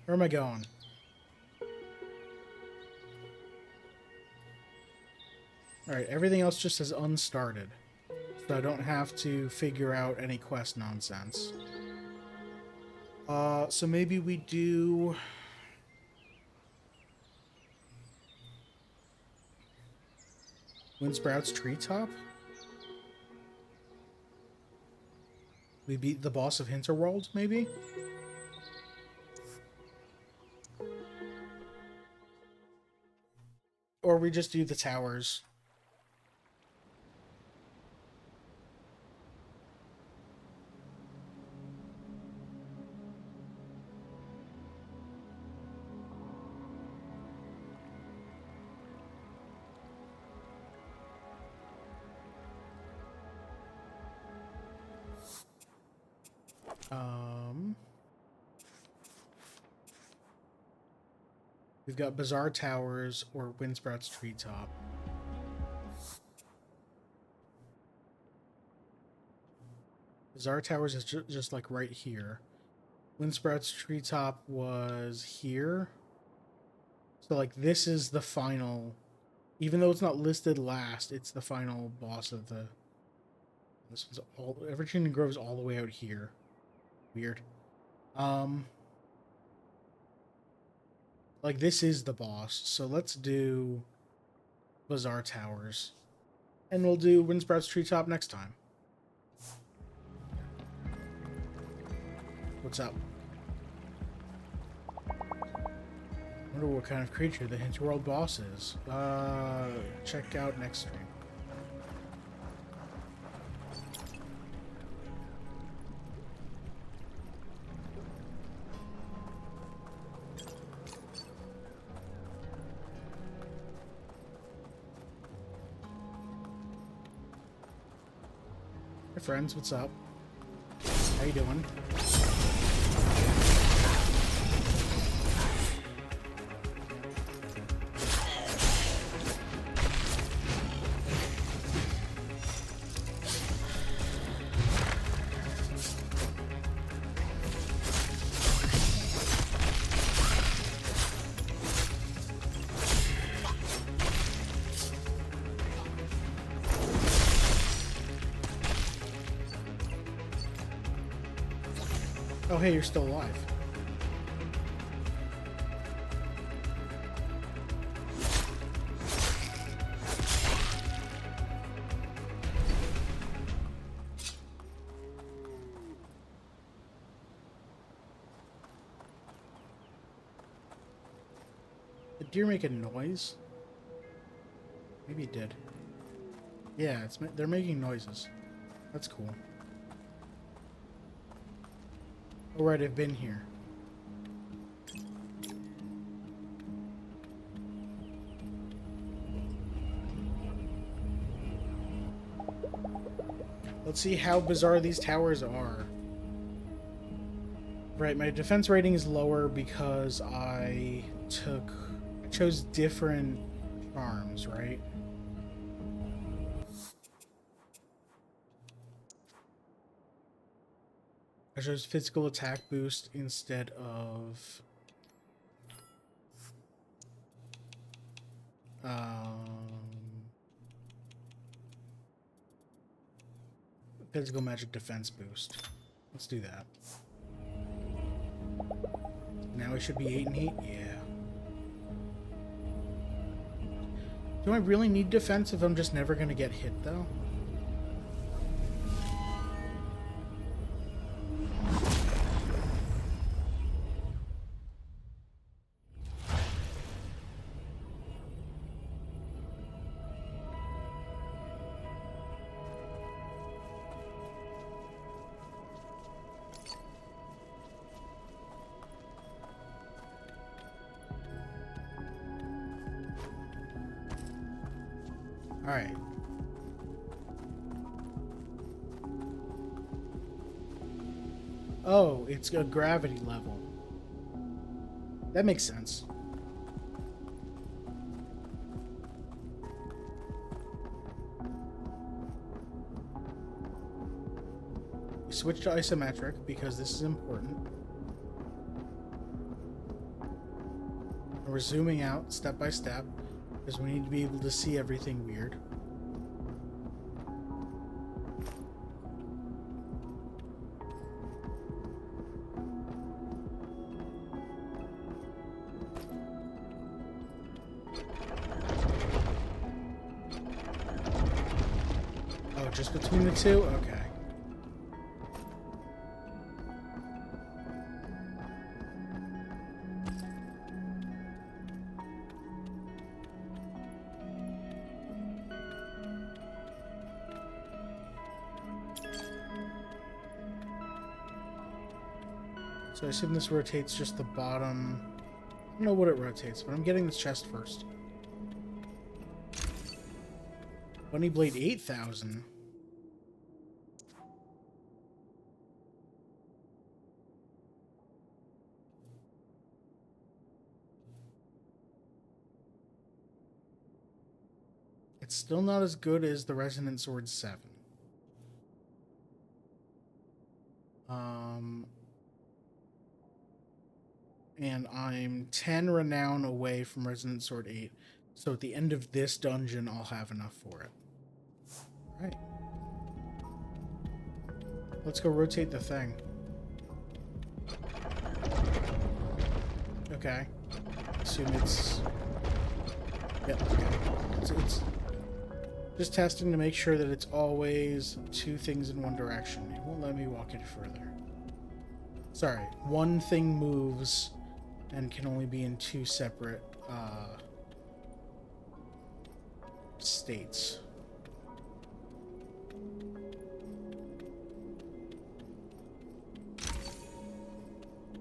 Where am I going? Alright, everything else just says unstarted. So I don't have to figure out any quest nonsense. So maybe we do... Windsprout's Treetop? We beat the boss of Hinterworld, maybe? Or we just do the towers. We've got Bazaar Towers or Windsprout's Treetop. Bazaar Towers is just like right here. Windsprout's Treetop was here. So like this is the final, even though it's not listed last, it's the final boss of the... This one's all... Evergreen Grove is all the way out here. Weird. Like, this is the boss, so let's do Bazaar Towers. And we'll do Windsprout's Treetop next time. What's up? Wonder what kind of creature the Hinterworld boss is. Check out next stream. Hey friends, what's up? How you doing? Oh, hey, you're still alive. Did deer make a noise? Maybe it did. Yeah, they're making noises. That's cool. Alright, I've been here. Let's see how bizarre these towers are. Right, my defense rating is lower because I chose different charms, right? I chose physical attack boost instead of physical magic defense boost. Let's do that. Now we should be 8 and heat? Yeah. Do I really need defense if I'm just never going to get hit, though? Alright. Oh, it's a gravity level. That makes sense. We switch to isometric because this is important. And we're zooming out step by step because we need to be able to see everything weird. Oh, just between the two? Okay. So I assume this rotates just the bottom. I don't know what it rotates, but I'm getting this chest first. Bunny Blade 8,000. It's still not as good as the Resonant Sword 7. And I'm 10 renown away from Resonant Sword 8. So at the end of this dungeon, I'll have enough for it. Alright. Let's go rotate the thing. Okay. Assume it's... Yep, okay. It's just testing to make sure that it's always two things in one direction. It won't let me walk any further. Sorry, one thing moves and can only be in two separate states.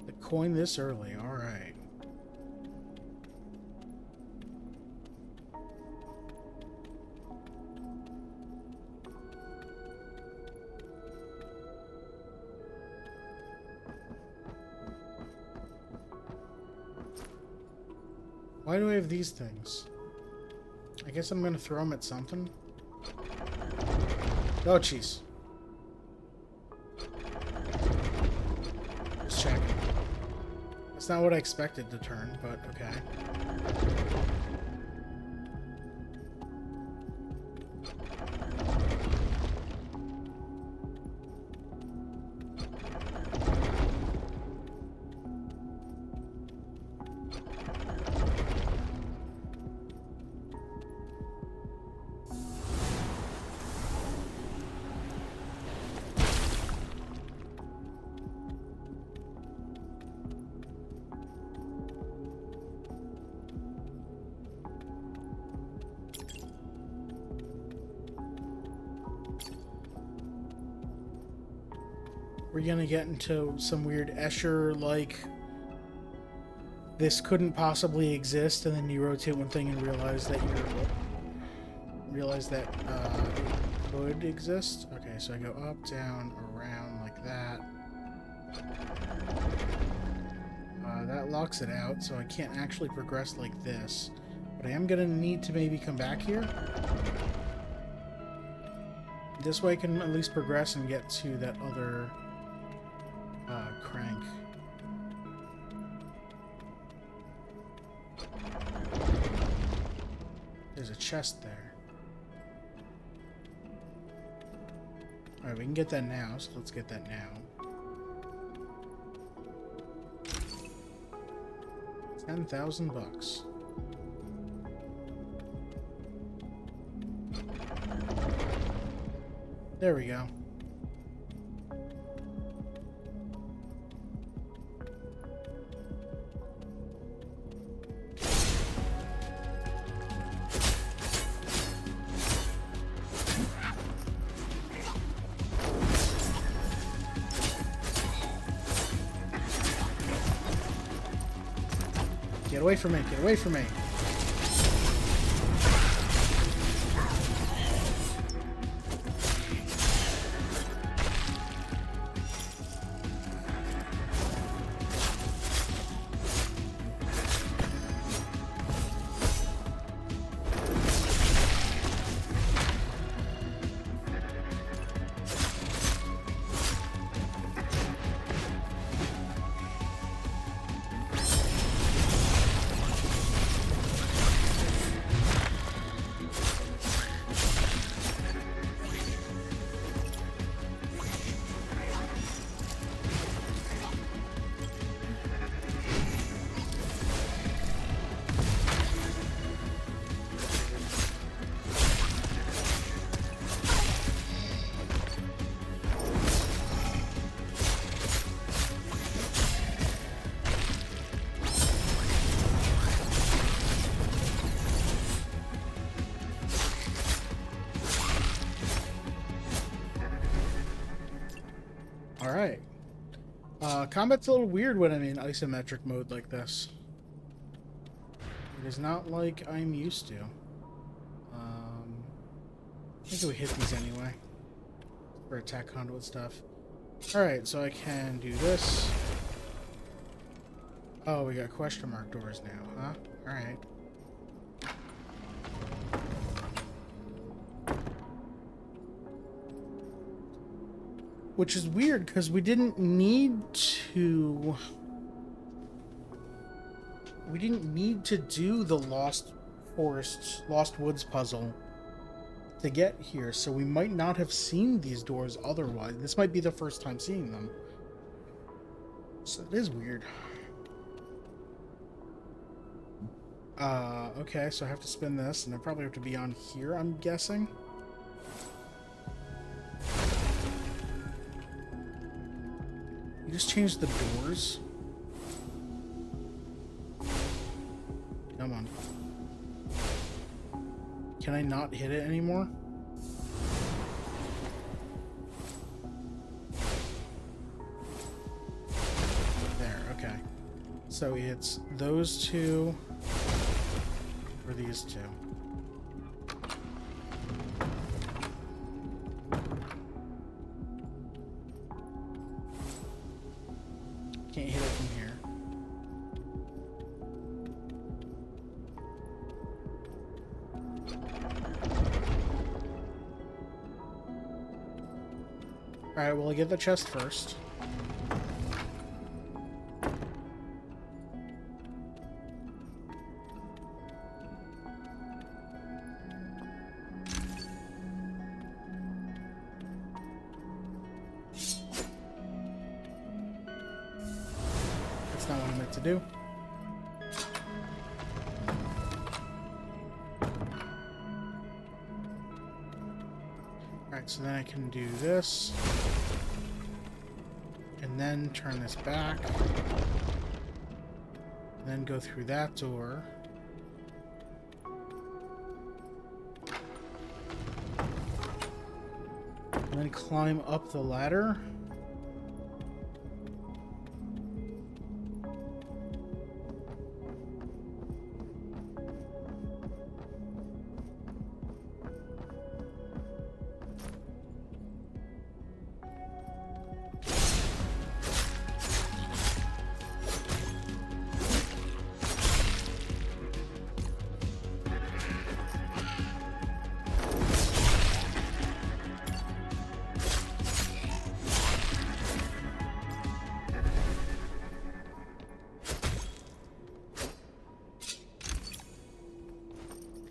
The coin this early, alright. Why do I have these things? I guess I'm gonna throw them at something. Oh, jeez. Just checking. That's not what I expected to turn, but okay. We're gonna get into some weird Escher, like, this couldn't possibly exist, and then you rotate one thing and realize that it could exist. Okay, so I go up, down, around, like that. That locks it out, so I can't actually progress like this. But I am gonna need to maybe come back here. This way I can at least progress and get to that other crank. There's a chest there. Alright, we can get that now, so let's get that now. $10,000. There we go. Get away from me, get away from me. Alright. Combat's a little weird when I'm in isometric mode like this. It is not like I'm used to. I think we hit these anyway. For attack conduit stuff. Alright, so I can do this. Oh, we got question mark doors now, huh? Alright. Which is weird, because we didn't need to... We didn't need to do the Lost Woods puzzle to get here, so we might not have seen these doors otherwise. This might be the first time seeing them. So it is weird. Okay, so I have to spin this, and I probably have to be on here, I'm guessing. You just changed the doors? Come on. Can I not hit it anymore? There, okay. So it's those two, or these two. Can't hit it from here. Alright, well, I get the chest first. That's not what I meant to do. Alright, so then I can do this. And then turn this back. And then go through that door. And then climb up the ladder.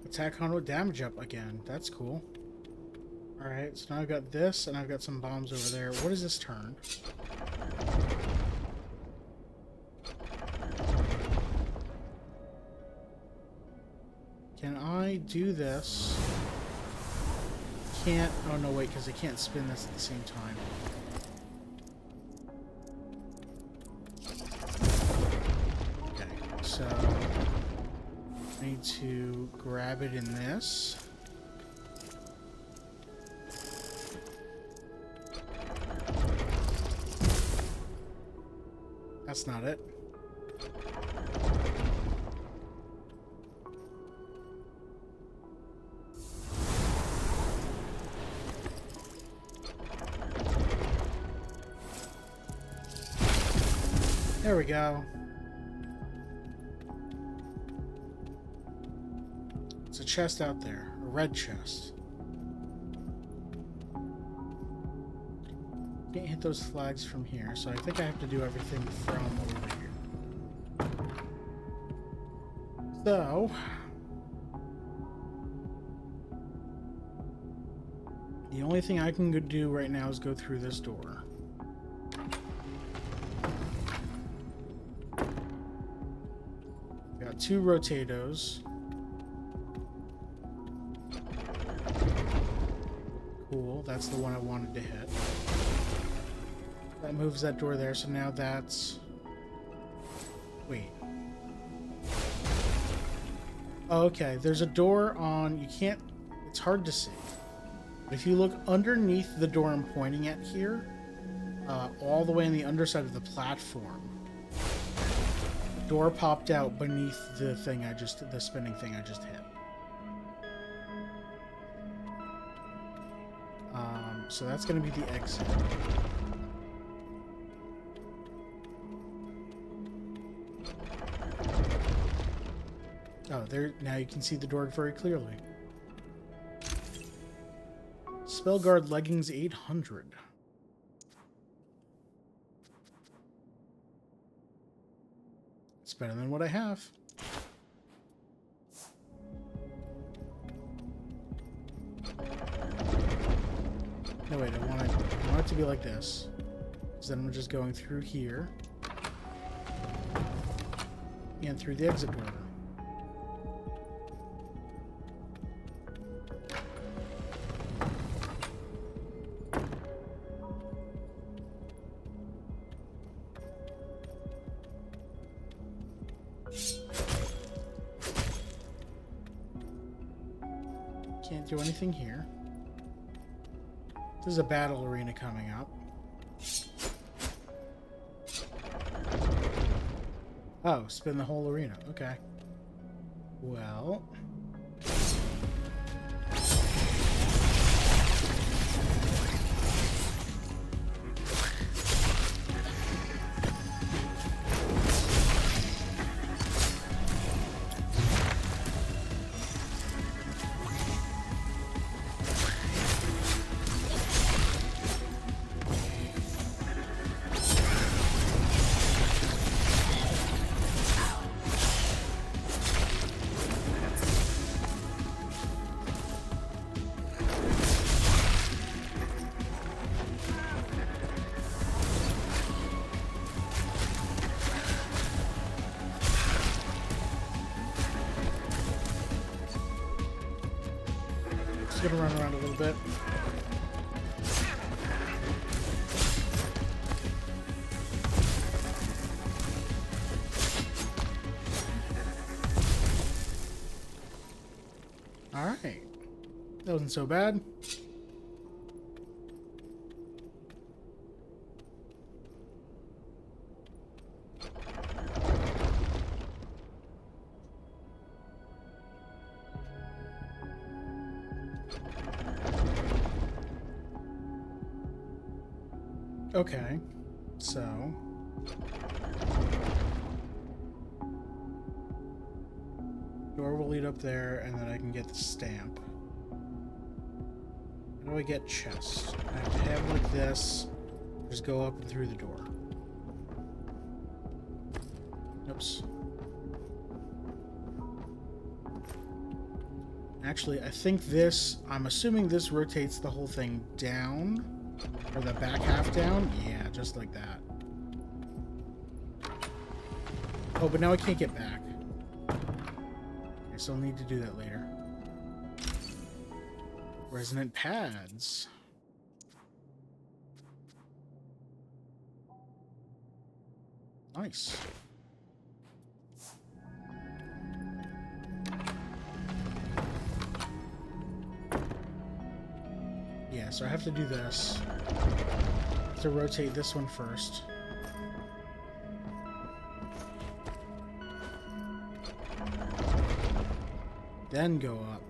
Attack conduit damage up again. That's cool. Alright, so now I've got this, and I've got some bombs over there. What is this turn? Can I do this? Can't. Oh no, wait, because I can't spin this at the same time. Okay, so I need to grab it in this. That's not it. There we go. It's a chest out there. A red chest. Can't hit those flags from here, so I think I have to do everything from over here. So... the only thing I can do right now is go through this door. Got 2 rotatos. Cool, that's the one I wanted to hit. That moves that door there, so now that's... wait. Oh, okay, there's a door on... you can't... it's hard to see. But if you look underneath the door I'm pointing at here, all the way on the underside of the platform, the door popped out beneath the thing the spinning thing I just hit. So that's going to be the exit. Oh, there, now you can see the door very clearly. Spellguard leggings 800. It's better than what I have. No, wait, I want it to be like this. So then I'm just going through here. And through the exit door. Can't do anything here. There's a battle arena coming up. Oh, spin the whole arena. Okay. Well... just gonna run around a little bit. Alright. That wasn't so bad. Okay, so door will lead up there, and then I can get the stamp. How do I get chest? I have to have it like this. Just go up and through the door. Oops. Actually, I think this... I'm assuming this rotates the whole thing down. Or the back half down? Yeah, just like that. Oh, but now I can't get back. Okay, I still need to do that later. Resonant pads. Nice. Yeah, so I have to do this. I have to rotate this one first. Then go up.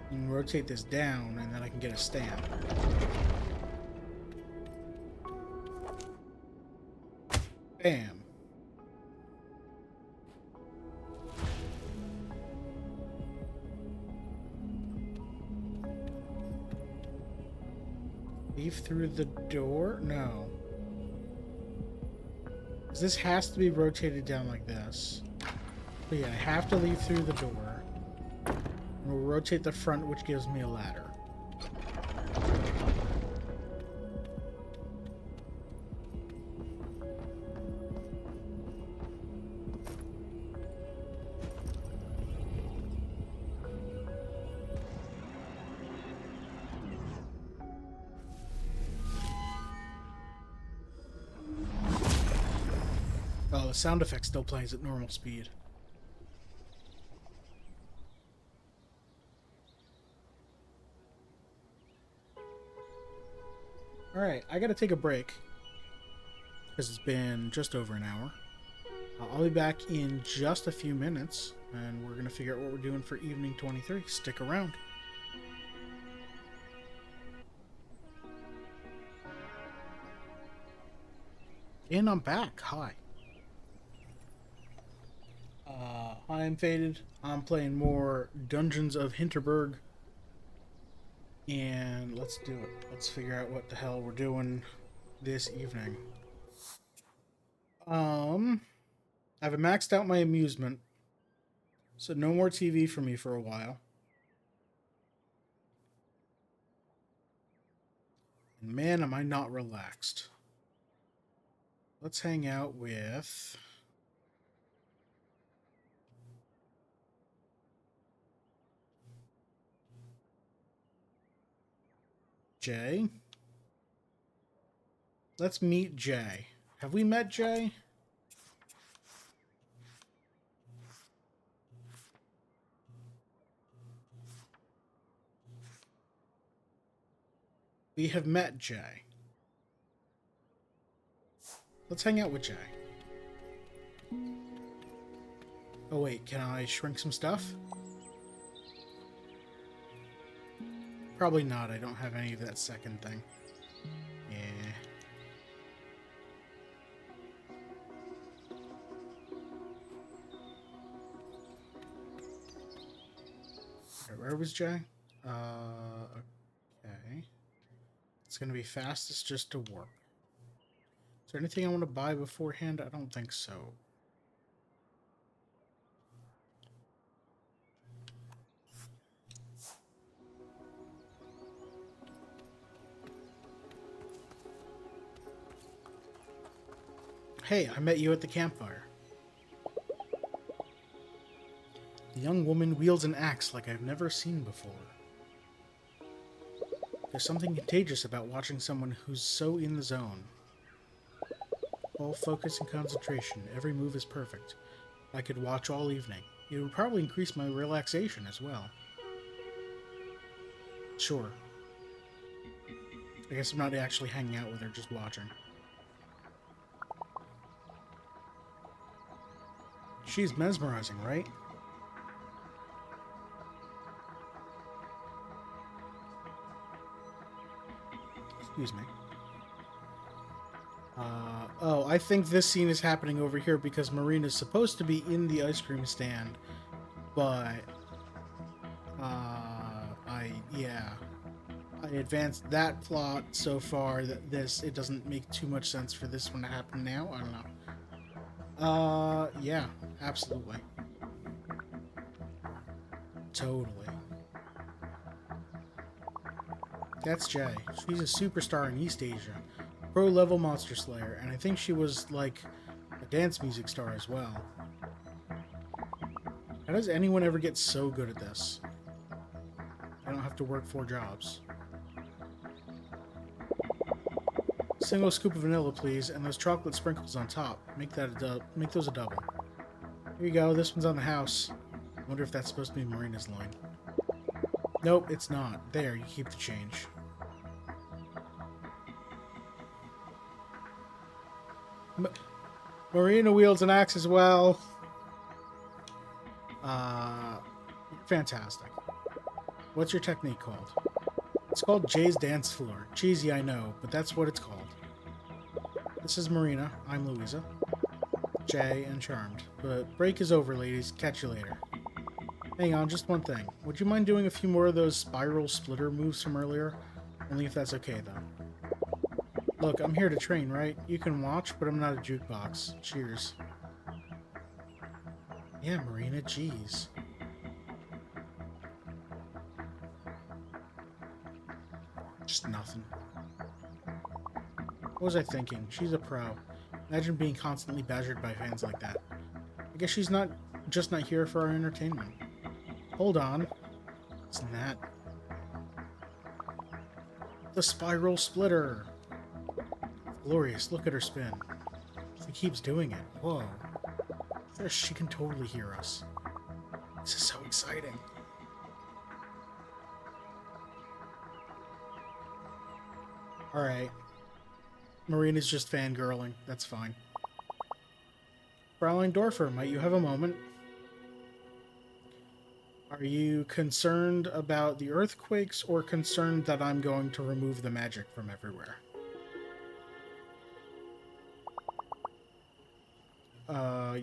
And rotate this down, and then I can get a stamp. Bam. Leave through the door? No. This has to be rotated down like this. But yeah, I have to leave through the door. And we'll rotate the front, which gives me a ladder. Oh, the sound effect still plays at normal speed. Alright, I gotta take a break. Because it's been just over an hour. I'll be back in just a few minutes, and we're gonna figure out what we're doing for evening 23. Stick around. And I'm back. Hi. Hi, I'm Faded. I'm playing more Dungeons of Hinterberg. And let's do it. Let's figure out what the hell we're doing this evening. I've maxed out my amusement. So no more TV for me for a while. And man, am I not relaxed. Let's hang out with... Jay. Let's meet Jay. Have we met Jay? We have met Jay. Let's hang out with Jay. Oh wait, can I shrink some stuff? Probably not, I don't have any of that second thing. Yeah. Where was Jay? Okay. It's gonna be fastest just to warp. Is there anything I want to buy beforehand? I don't think so. Hey, I met you at the campfire. The young woman wields an axe like I've never seen before. There's something contagious about watching someone who's so in the zone. All focus and concentration, every move is perfect. I could watch all evening. It would probably increase my relaxation as well. Sure. I guess I'm not actually hanging out with her, just watching. She's mesmerizing, right? Excuse me. Oh, I think this scene is happening over here because Marina's supposed to be in the ice cream stand, but, yeah. I advanced that plot so far that it doesn't make too much sense for this one to happen now. I don't know. Yeah, absolutely. Totally. That's Jay. She's a superstar in East Asia. Pro-level monster slayer, and I think she was, like, a dance music star as well. How does anyone ever get so good at this? I don't have to work 4 jobs. Single scoop of vanilla, please, and those chocolate sprinkles on top. Make those a double. Here you go. This one's on the house. I wonder if that's supposed to be Marina's line. Nope, it's not. There, you keep the change. Marina wields an axe as well. You're fantastic. What's your technique called? It's called Jay's Dance Floor. Cheesy, I know, but that's what it's called. This is Marina. I'm Louisa. Jay and Charmed. But break is over, ladies. Catch you later. Hang on, just one thing. Would you mind doing a few more of those spiral splitter moves from earlier? Only if that's okay, though. Look, I'm here to train, right? You can watch, but I'm not a jukebox. Cheers. Yeah, Marina, jeez. Just nothing. What was I thinking? She's a pro. Imagine being constantly badgered by fans like that. I guess she's just not here for our entertainment. Hold on. What's that? The spiral splitter! Glorious, look at her spin. She keeps doing it. Whoa. She can totally hear us. This is so exciting. Alright. Marina's just fangirling. That's fine. Fraulein Dorfer, might you have a moment? Are you concerned about the earthquakes or concerned that I'm going to remove the magic from everywhere?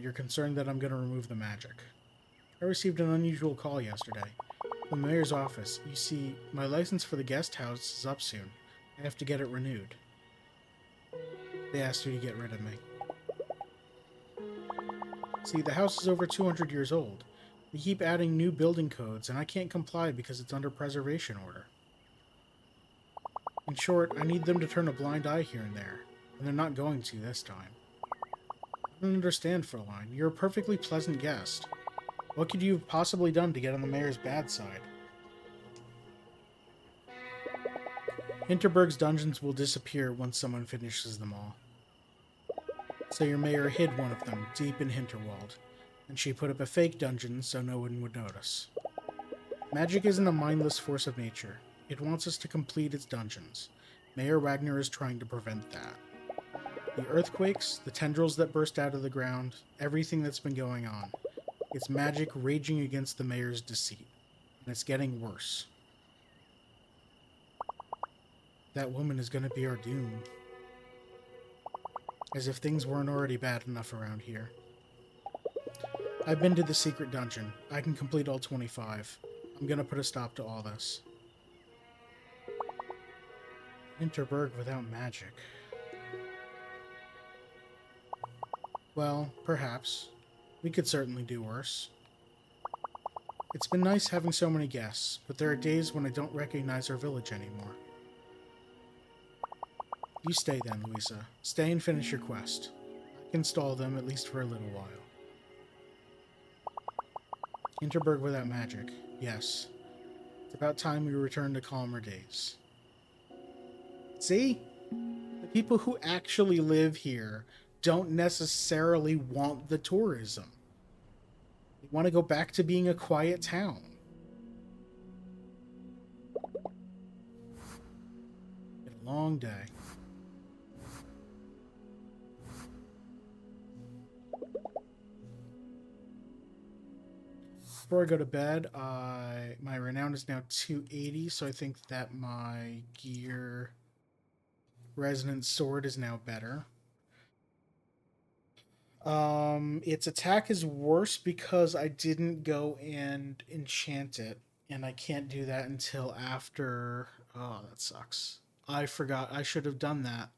You're concerned that I'm going to remove the magic. I received an unusual call yesterday from the mayor's office. You see, my license for the guest house is up soon. I have to get it renewed. They asked you to get rid of me. See, the house is over 200 years old. They keep adding new building codes, and I can't comply because it's under preservation order. In short, I need them to turn a blind eye here and there, and they're not going to this time. I don't understand, Fraulein. You're a perfectly pleasant guest. What could you have possibly done to get on the mayor's bad side? Hinterberg's dungeons will disappear once someone finishes them all. So your mayor hid one of them deep in Hinterwald, and she put up a fake dungeon so no one would notice. Magic isn't a mindless force of nature. It wants us to complete its dungeons. Mayor Wagner is trying to prevent that. The earthquakes, the tendrils that burst out of the ground, everything that's been going on. It's magic raging against the mayor's deceit, and it's getting worse. That woman is going to be our doom. As if things weren't already bad enough around here. I've been to the secret dungeon. I can complete all 25. I'm going to put a stop to all this. Hinterberg without magic. Well, perhaps. We could certainly do worse. It's been nice having so many guests, but there are days when I don't recognize our village anymore. You stay then, Louisa. Stay and finish your quest. I can stall them, at least for a little while. Hinterberg without magic. Yes. It's about time we return to calmer days. See? The people who actually live here don't necessarily want the tourism. They want to go back to being a quiet town. It's a long day. Before I go to bed, my renown is now 280, so I think that my gear resonant sword is now better. Its attack is worse because I didn't go and enchant it, and I can't do that until after. Oh, that sucks. I forgot. I should have done that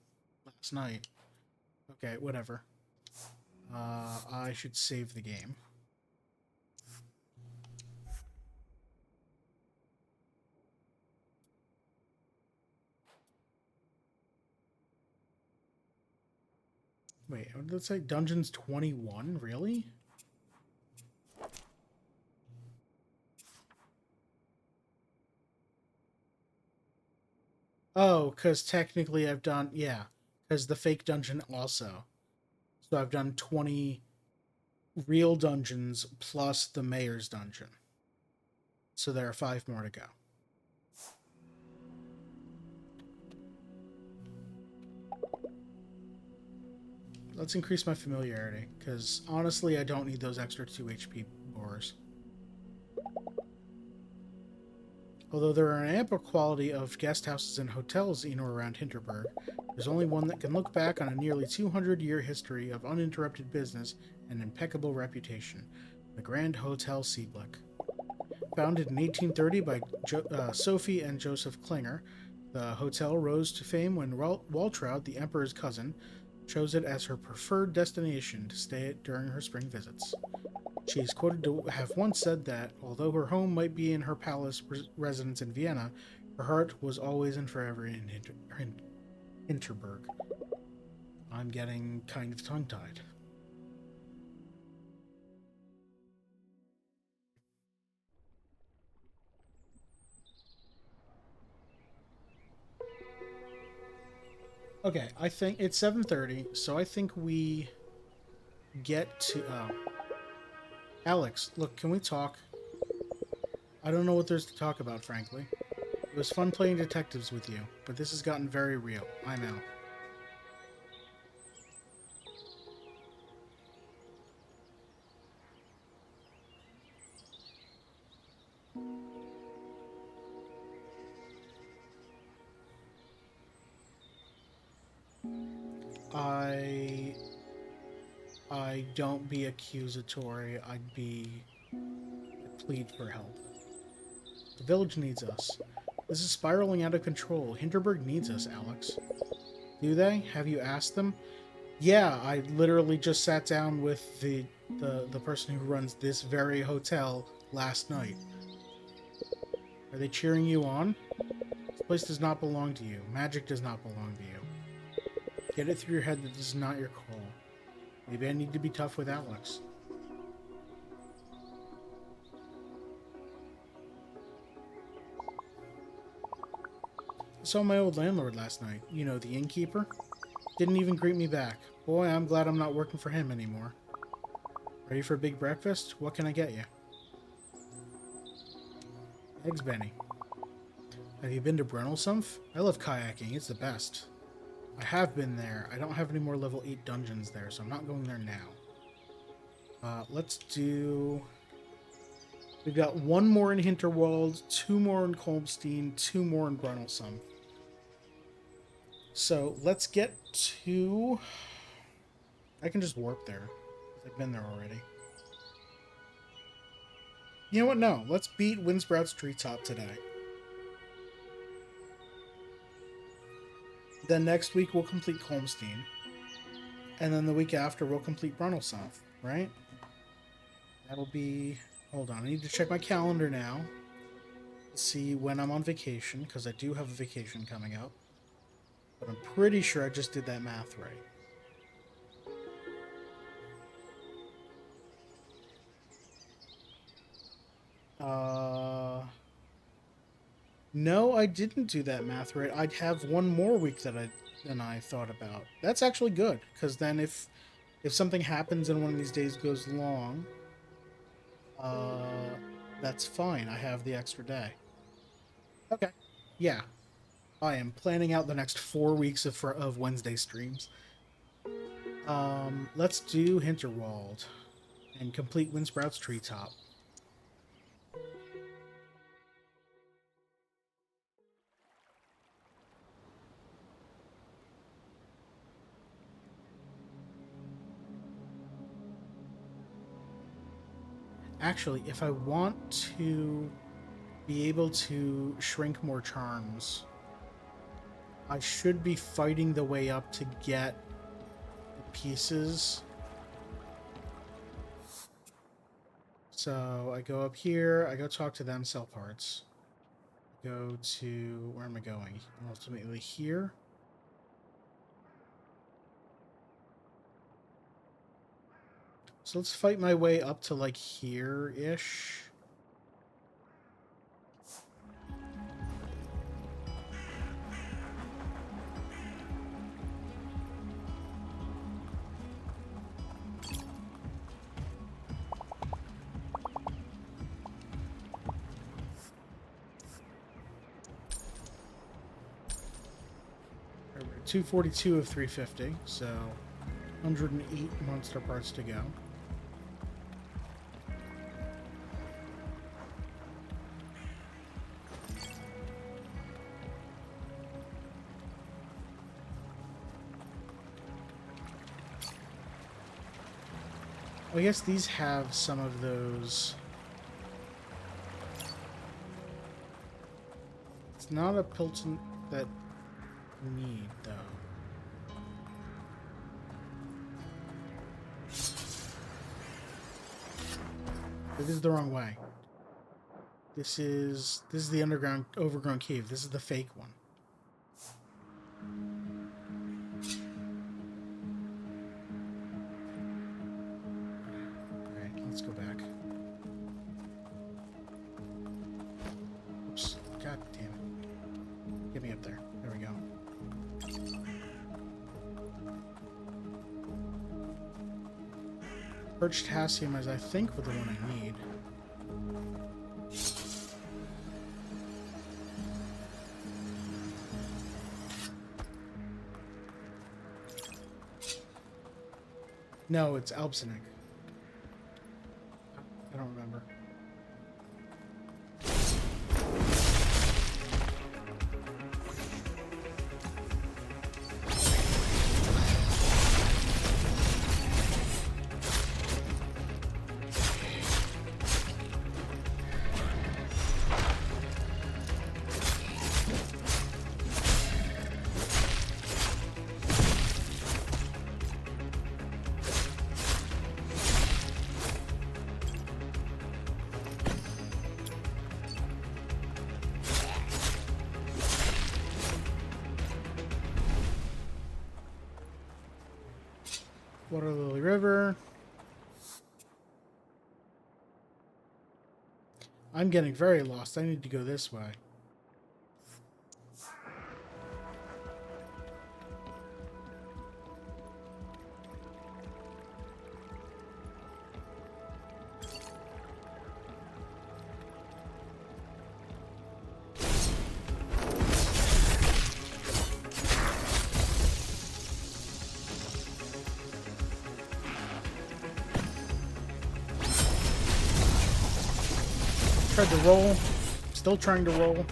last night. Okay, whatever. I should save the game. Wait, what did it say? Dungeons 21? Really? Oh, because technically I've done, yeah, because the fake dungeon also. So I've done 20 real dungeons plus the mayor's dungeon. So there are 5 more to go. Let's increase my familiarity, because honestly, I don't need those extra 2 HP boars. Although there are an ample quality of guest houses and hotels in or around Hinterberg, there's only one that can look back on a nearly 200-year history of uninterrupted business and impeccable reputation, the Grand Hotel Seeblick. Founded in 1830 by Sophie and Joseph Klinger, the hotel rose to fame when Waltraud, the emperor's cousin, chose it as her preferred destination to stay at during her spring visits. She is quoted to have once said that, although her home might be in her palace residence in Vienna, her heart was always and forever in Hinterberg. I'm getting kind of tongue tied. Okay, I think it's 7:30, so I think we get to. Alex, look, can we talk? I don't know what there's to talk about, frankly. It was fun playing detectives with you, but this has gotten very real. I'm out. I don't be accusatory. I'd plead for help. The village needs us. This is spiraling out of control. Hinterberg needs us, Alex. Do they? Have you asked them? Yeah, I literally just sat down with the person who runs this very hotel last night. Are they cheering you on? This place does not belong to you. Magic does not belong to you. Get it through your head that this is not your call. Maybe I need to be tough with Alex. I saw my old landlord last night. You know, the innkeeper. Didn't even greet me back. Boy, I'm glad I'm not working for him anymore. Ready for a big breakfast? What can I get you? Eggs Benny. Have you been to Brunelsumpf? I love kayaking. It's the best. I have been there. I don't have any more level 8 dungeons there, so I'm not going there now. Let's do... We've got 1 more in Hinterwald, 2 more in Kolbstein, 2 more in Brunelsumpf. So let's get to... I can just warp there. I've been there already. You know what? No. Let's beat Windsprout's Treetop today. Then next week we'll complete Kolmstein. And then the week after we'll complete Brunelsumpf, right? That'll be... Hold on, I need to check my calendar now to see when I'm on vacation, because I do have a vacation coming up. But I'm pretty sure I just did that math right. No, I didn't do that math right. I'd have 1 more week than I thought about. That's actually good, because then if something happens and one of these days goes long, uh, that's fine. I have the extra day. Okay. Yeah, I am planning out the next 4 weeks of Wednesday streams. Let's do Hinterwald and complete Windsprout's Treetop. Actually, if I want to be able to shrink more charms, I should be fighting the way up to get the pieces. So I go up here, I go talk to them, sell parts. Go to, where am I going? Ultimately here. So let's fight my way up to like here-ish. We're at 242 of 350, so 108 monster parts to go. I guess these have some of those. It's not a Pilton that we need, though. This is the wrong way. This is the underground overgrown cave. This is the fake one. Alright, let's go back. Oops. God damn it. Get me up there. There we go. Perched Hassium is, I think, the one I need. No, it's Albsinic. I don't remember. Water Lily River. I'm getting very lost. I need to go this way. Tried to roll. Still trying to roll.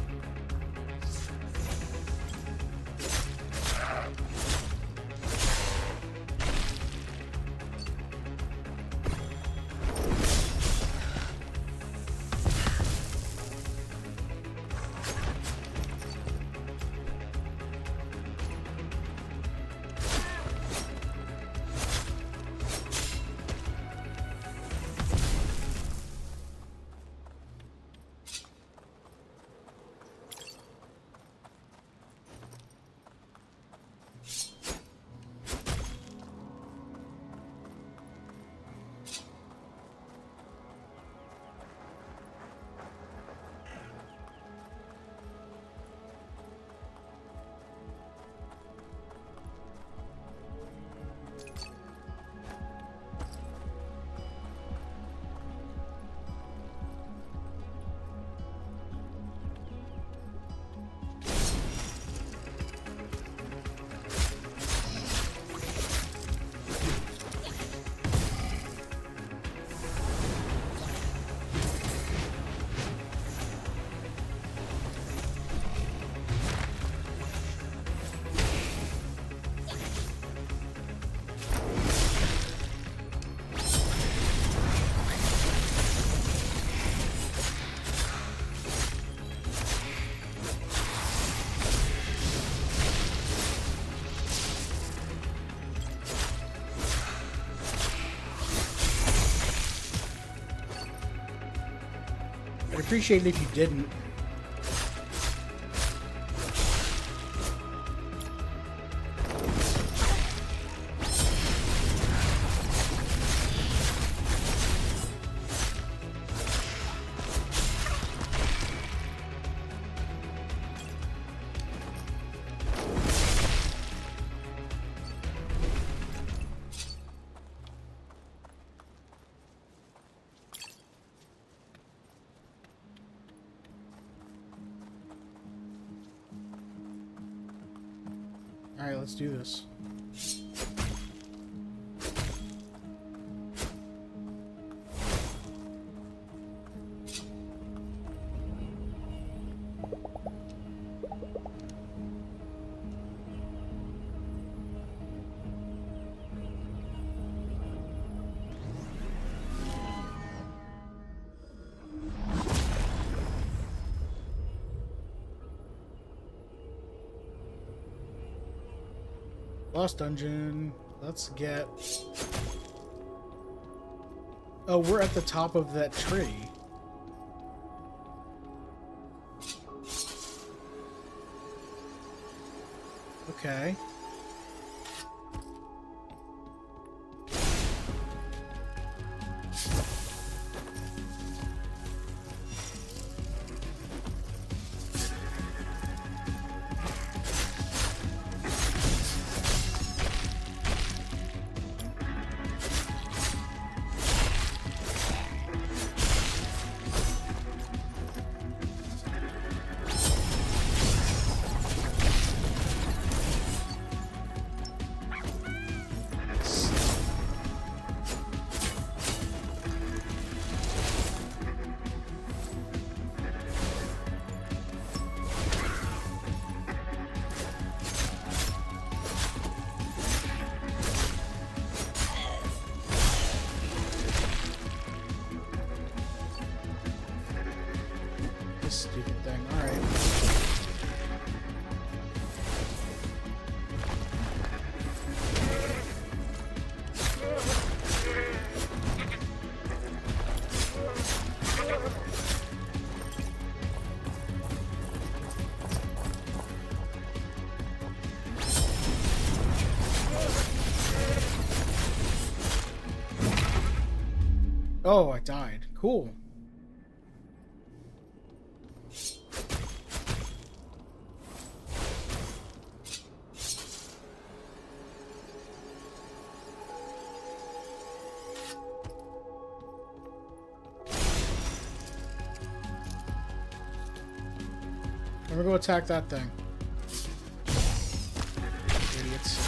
I'd appreciate it if you didn't. Alright, let's do this. Lost dungeon. Let's get... Oh, we're at the top of that tree. Okay. This stupid thing. Alright. Oh, I died. Cool. I'm gonna go attack that thing. Idiots.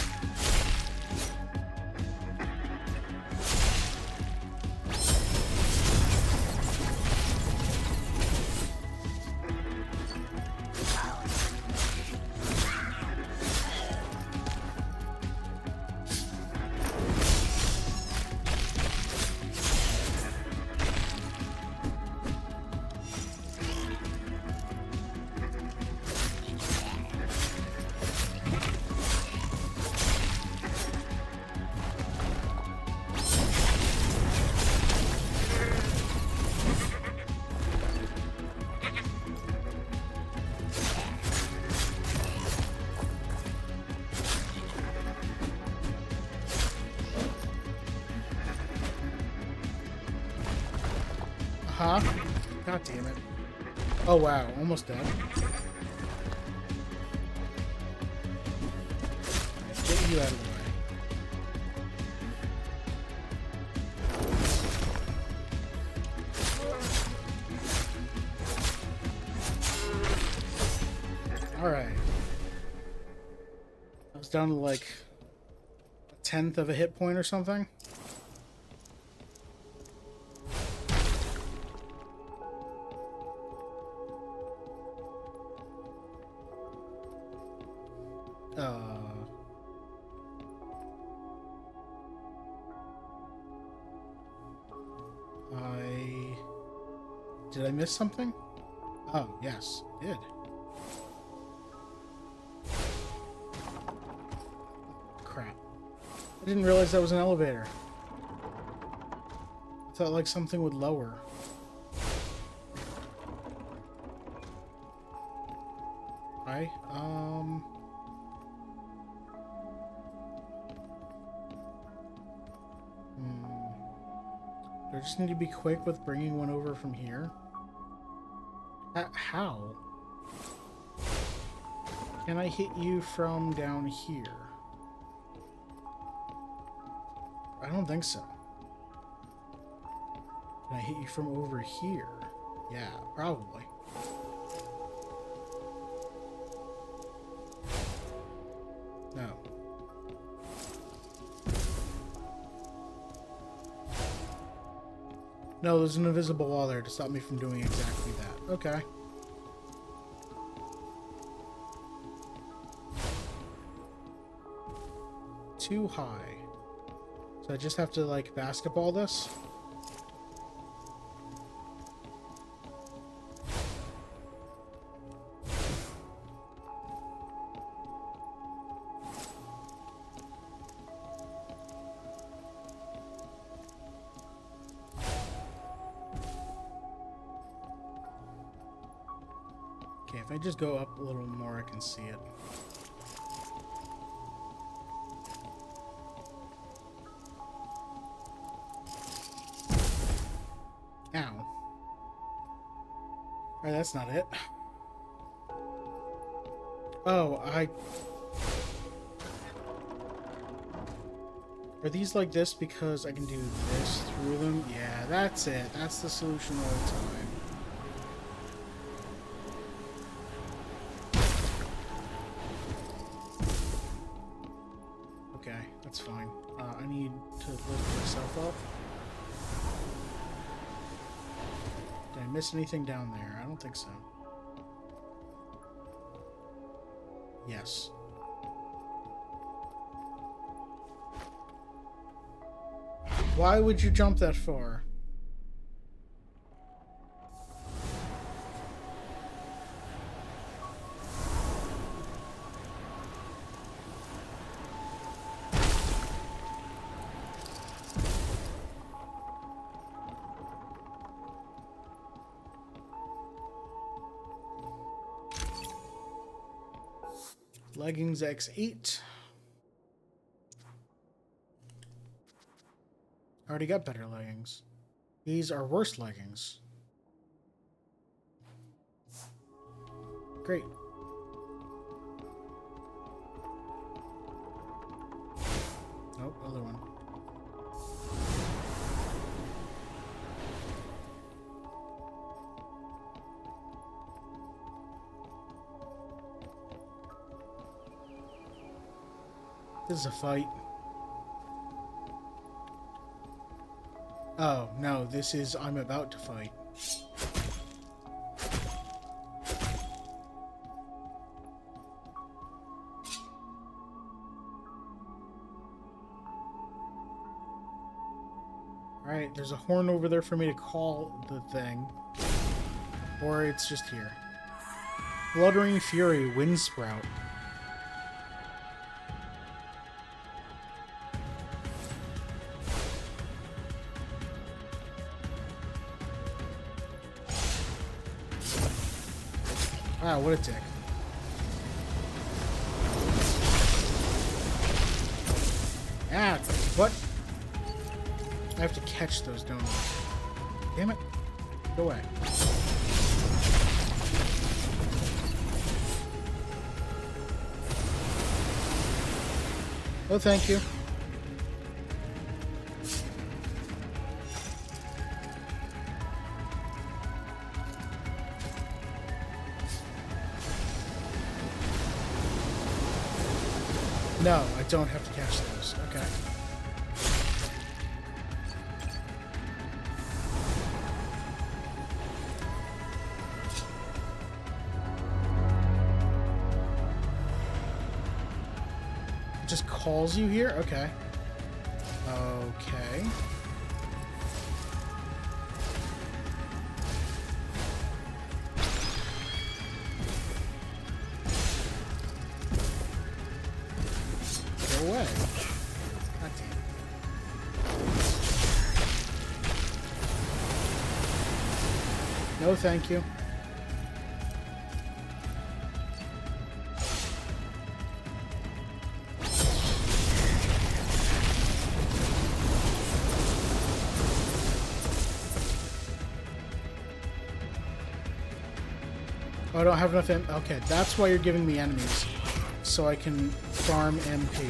Huh? God damn it. Oh wow, almost dead. Right, get you out of the way. Alright. I was down to like a tenth of a hit point or something. Did I miss something? Oh, yes, I did. Crap. I didn't realize that was an elevator. I thought like something would lower. Right? Do I just need to be quick with bringing one over from here? How? Can I hit you from down here? I don't think so. Can I hit you from over here? Yeah, probably. No. No, there's an invisible wall there to stop me from doing exactly that. Okay. Too high. So I just have to, like, basketball this? Okay, if I just go up a little more, I can see it. Ow. Alright, that's not it. Oh, Are these like this because I can do this through them? Yeah, that's it. That's the solution all the time. Okay, that's fine. I need to lift myself up. Did I miss anything down there? I don't think so. Yes. Why would you jump that far? Leggings X8. I already got better leggings. These are worse leggings. Great. Nope, other one. This is a fight. Oh, no, this is I'm about to fight. Alright, there's a horn over there for me to call the thing. Or it's just here. Fluttering Fury, Windsprout. Wow, what a tick. Ah, what? I have to catch those, don't I? Damn it. Go away. Oh, thank you. No, I don't have to catch those. Okay. It just calls you here? Okay. Okay. Away. God damn. No, thank you. Oh, I don't have enough okay, that's why you're giving me enemies. So I can farm MP.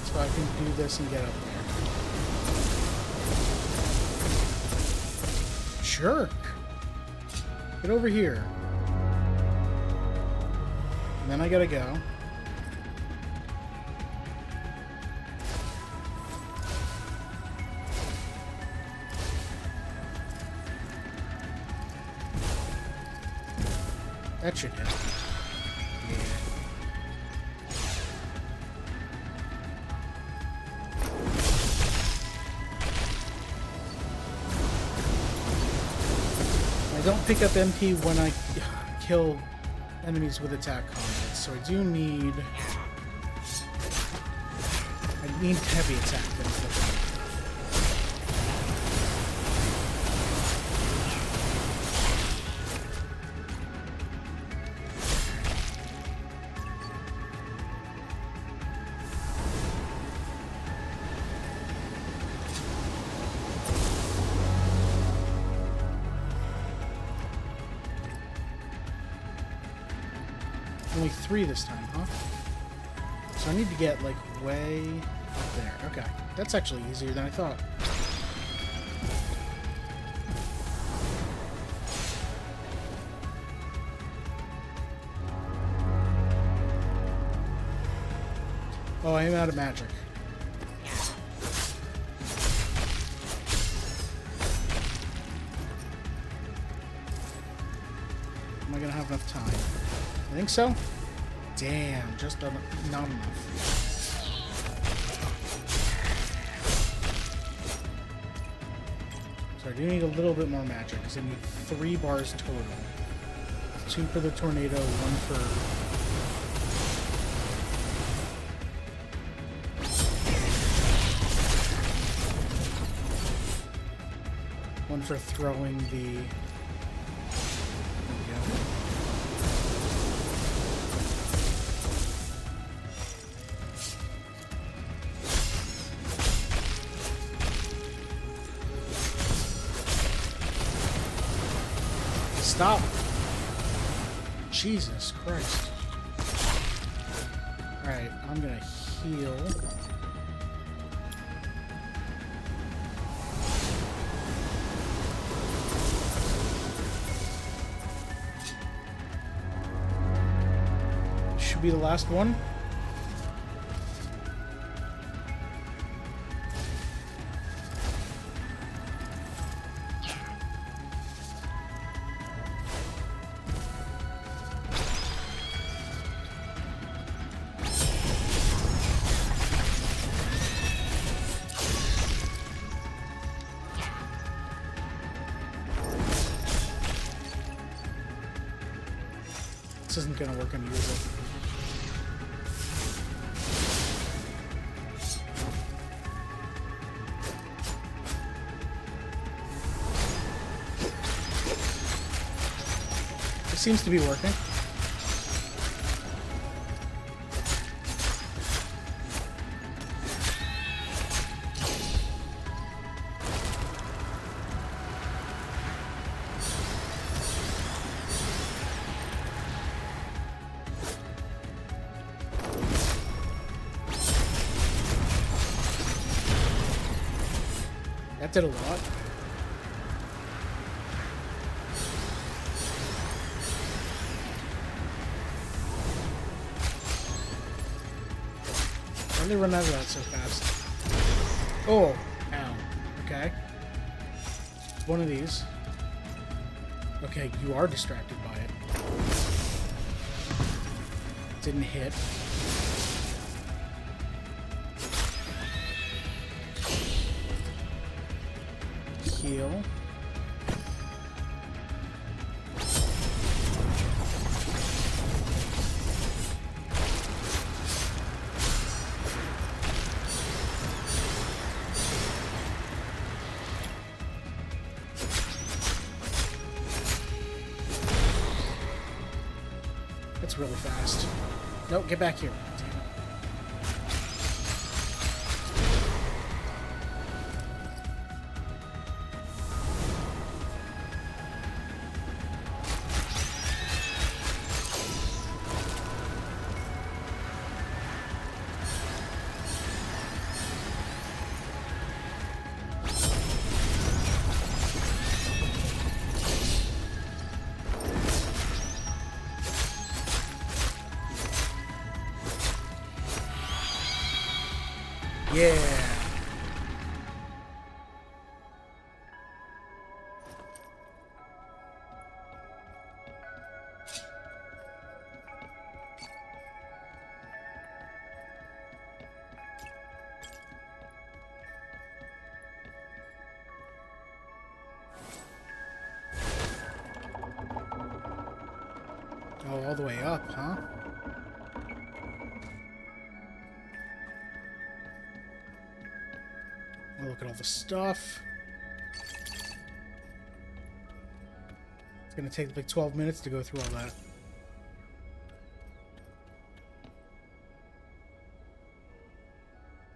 So I can do this and get up there. Jerk! Get over here. And then I gotta go. That should hit. Yeah. I don't pick up MP when I kill enemies with attack combos, so I do need... I need heavy attack then. Only 3 this time, huh? So I need to get, like, way up there. Okay. That's actually easier than I thought. Oh, I am out of magic. Am I gonna have enough time? I think so. Damn, just not enough. So I do need a little bit more magic, because I need 3 bars total. 2 for the tornado, 1 for... One for throwing the... Stop! Jesus Christ. Alright, I'm gonna heal. Should be the last one. This isn't gonna work unusual. It seems to be working. That did a lot. Why did they run out of that so fast? Oh, ow. Okay. One of these. Okay, you are distracted by it. Didn't hit. Heal. That's really fast. Nope, get back here. Damn it. Yeah. Oh, all the way up, huh? Oh, look at all the stuff. It's gonna take like 12 minutes to go through all that.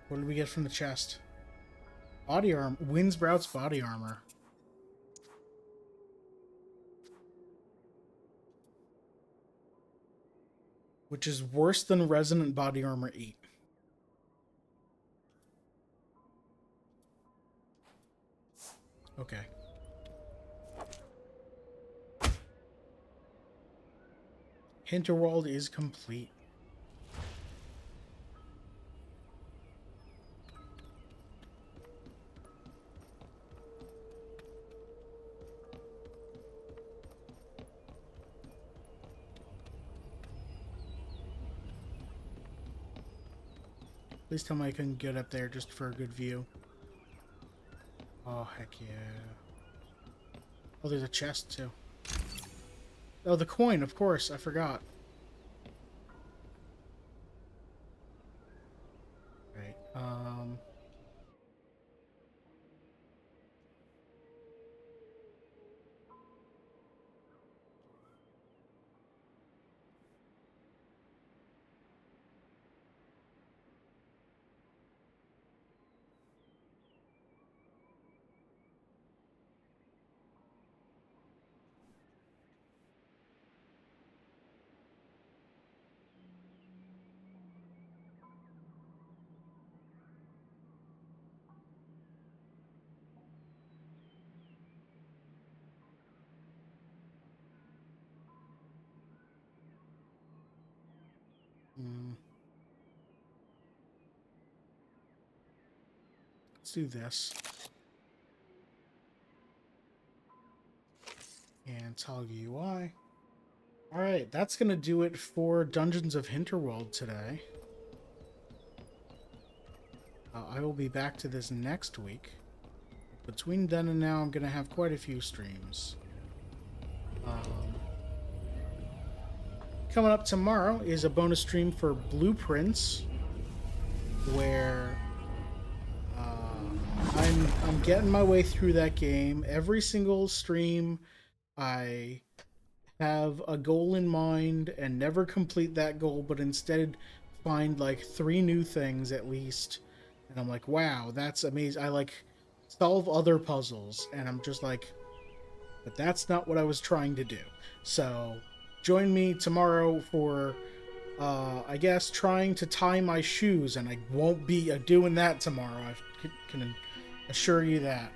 What did we get from the chest? Body armor. Windsprout's body armor. Which is worse than Resonant Body Armor 8. Okay. Hinterworld is complete. Please tell me I can get up there just for a good view. Oh, heck yeah. Oh, there's a chest, too. Oh, the coin, of course. I forgot. Right. Mm, let's do this. And toggle UI. Alright, that's going to do it for Dungeons of Hinterworld today. I will be back to this next week. Between then and now, I'm going to have quite a few streams. Coming up tomorrow is a bonus stream for Blueprints, where I'm getting my way through that game. Every single stream, I have a goal in mind and never complete that goal, but instead find like 3 new things at least. And I'm like, wow, that's amazing. I like solve other puzzles, and I'm just like, but that's not what I was trying to do. So join me tomorrow for I guess trying to tie my shoes, and I won't be doing that tomorrow. I can assure you that.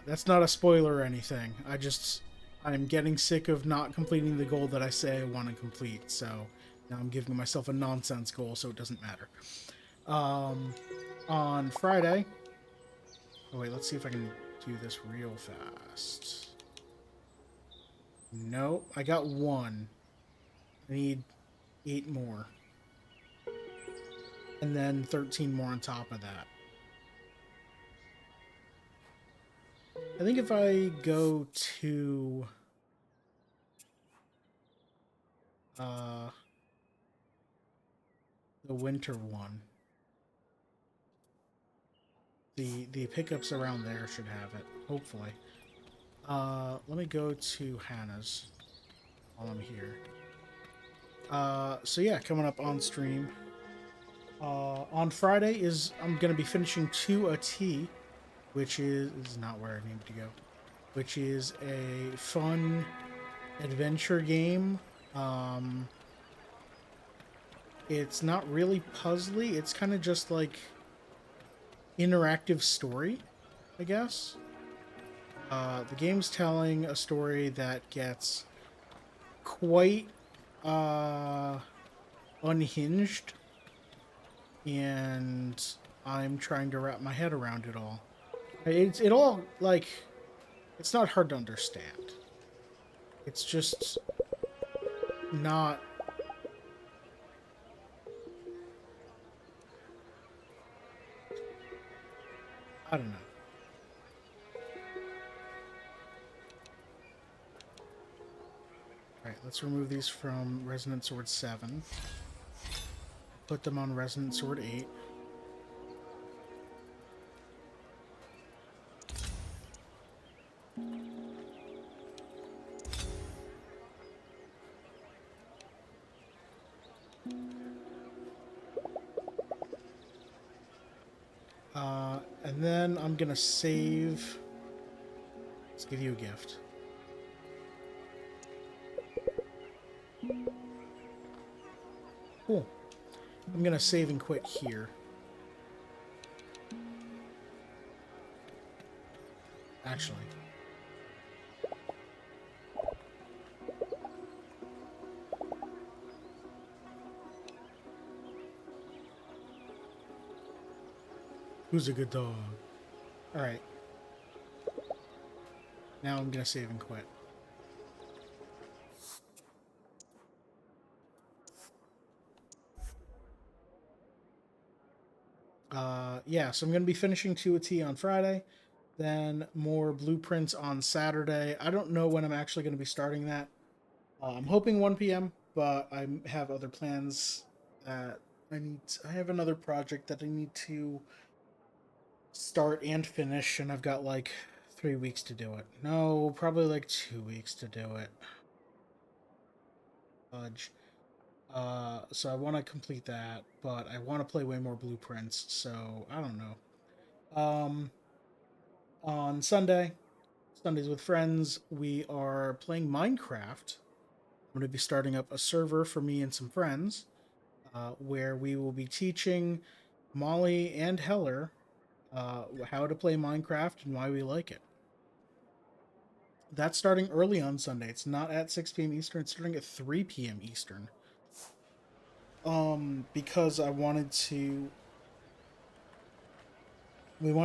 That's not a spoiler or anything. I'm getting sick of not completing the goal that I say I want to complete. So now I'm giving myself a nonsense goal, so it doesn't matter. On Friday. Oh wait, let's see if I can do this real fast. Nope, I got 1. I need 8 more. And then 13 more on top of that. I think if I go to the winter one, the pickups around there should have it, hopefully. Let me go to Hannah's while I'm here. So yeah, coming up on stream. On Friday I'm gonna be finishing 2 a T, which is not where I need to go. Which is a fun adventure game. It's not really puzzly. It's kind of just like interactive story, I guess. The game's telling a story that gets quite unhinged, and I'm trying to wrap my head around it all. It all like it's not hard to understand. It's just not. I don't know. All right, let's remove these from Resonant Sword 7. Put them on Resonant Sword 8. And then I'm gonna save. Let's give you a gift. Cool. I'm gonna save and quit here. Actually. Who's a good dog? Alright. Now I'm gonna save and quit. Yeah, so I'm gonna be finishing 2 a T on Friday. Then more blueprints on Saturday. I don't know when I'm actually gonna be starting that. I'm hoping 1 p.m., but I have other plans that I have another project that I need to start and finish, and I've got like 3 weeks to do it. No, probably like 2 weeks to do it. Fudge. So I want to complete that, but I want to play way more blueprints. So I don't know. On Sundays with friends, we are playing Minecraft. I'm going to be starting up a server for me and some friends, where we will be teaching Molly and Heller how to play Minecraft and why we like it. That's starting early on Sunday. It's not at 6 p.m. Eastern. It's starting at 3 p.m. Eastern. Because we want to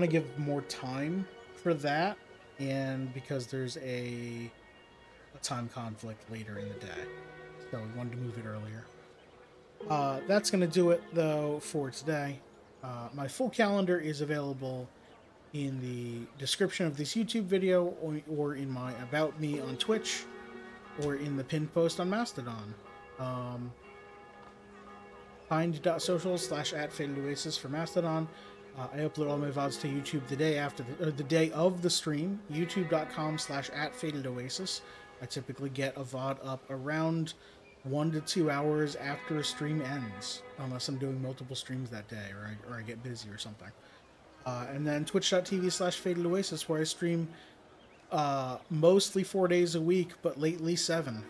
give more time for that, and because there's a time conflict later in the day, so we wanted to move it earlier. That's gonna do it though for today. My full calendar is available in the description of this YouTube video, or in my About Me on Twitch, or in the pinned post on Mastodon. Um, Find.social/@FadedOasis for Mastodon. I upload all my VODs to YouTube the day after the day of the stream. YouTube.com/@FadedOasis. I typically get a VOD up around 1 to 2 hours after a stream ends, unless I'm doing multiple streams that day, or I get busy or something. And then Twitch.tv/FadedOasis, where I stream mostly 4 days a week, but lately 7.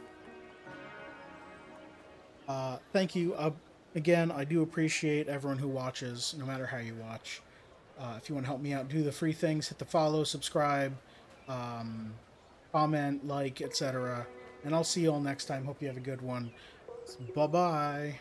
Thank you. Again, I do appreciate everyone who watches, no matter how you watch. If you want to help me out, do the free things: hit the follow, subscribe, um, comment, like, etc. And I'll see you all next time. Hope you have a good one. Bye bye.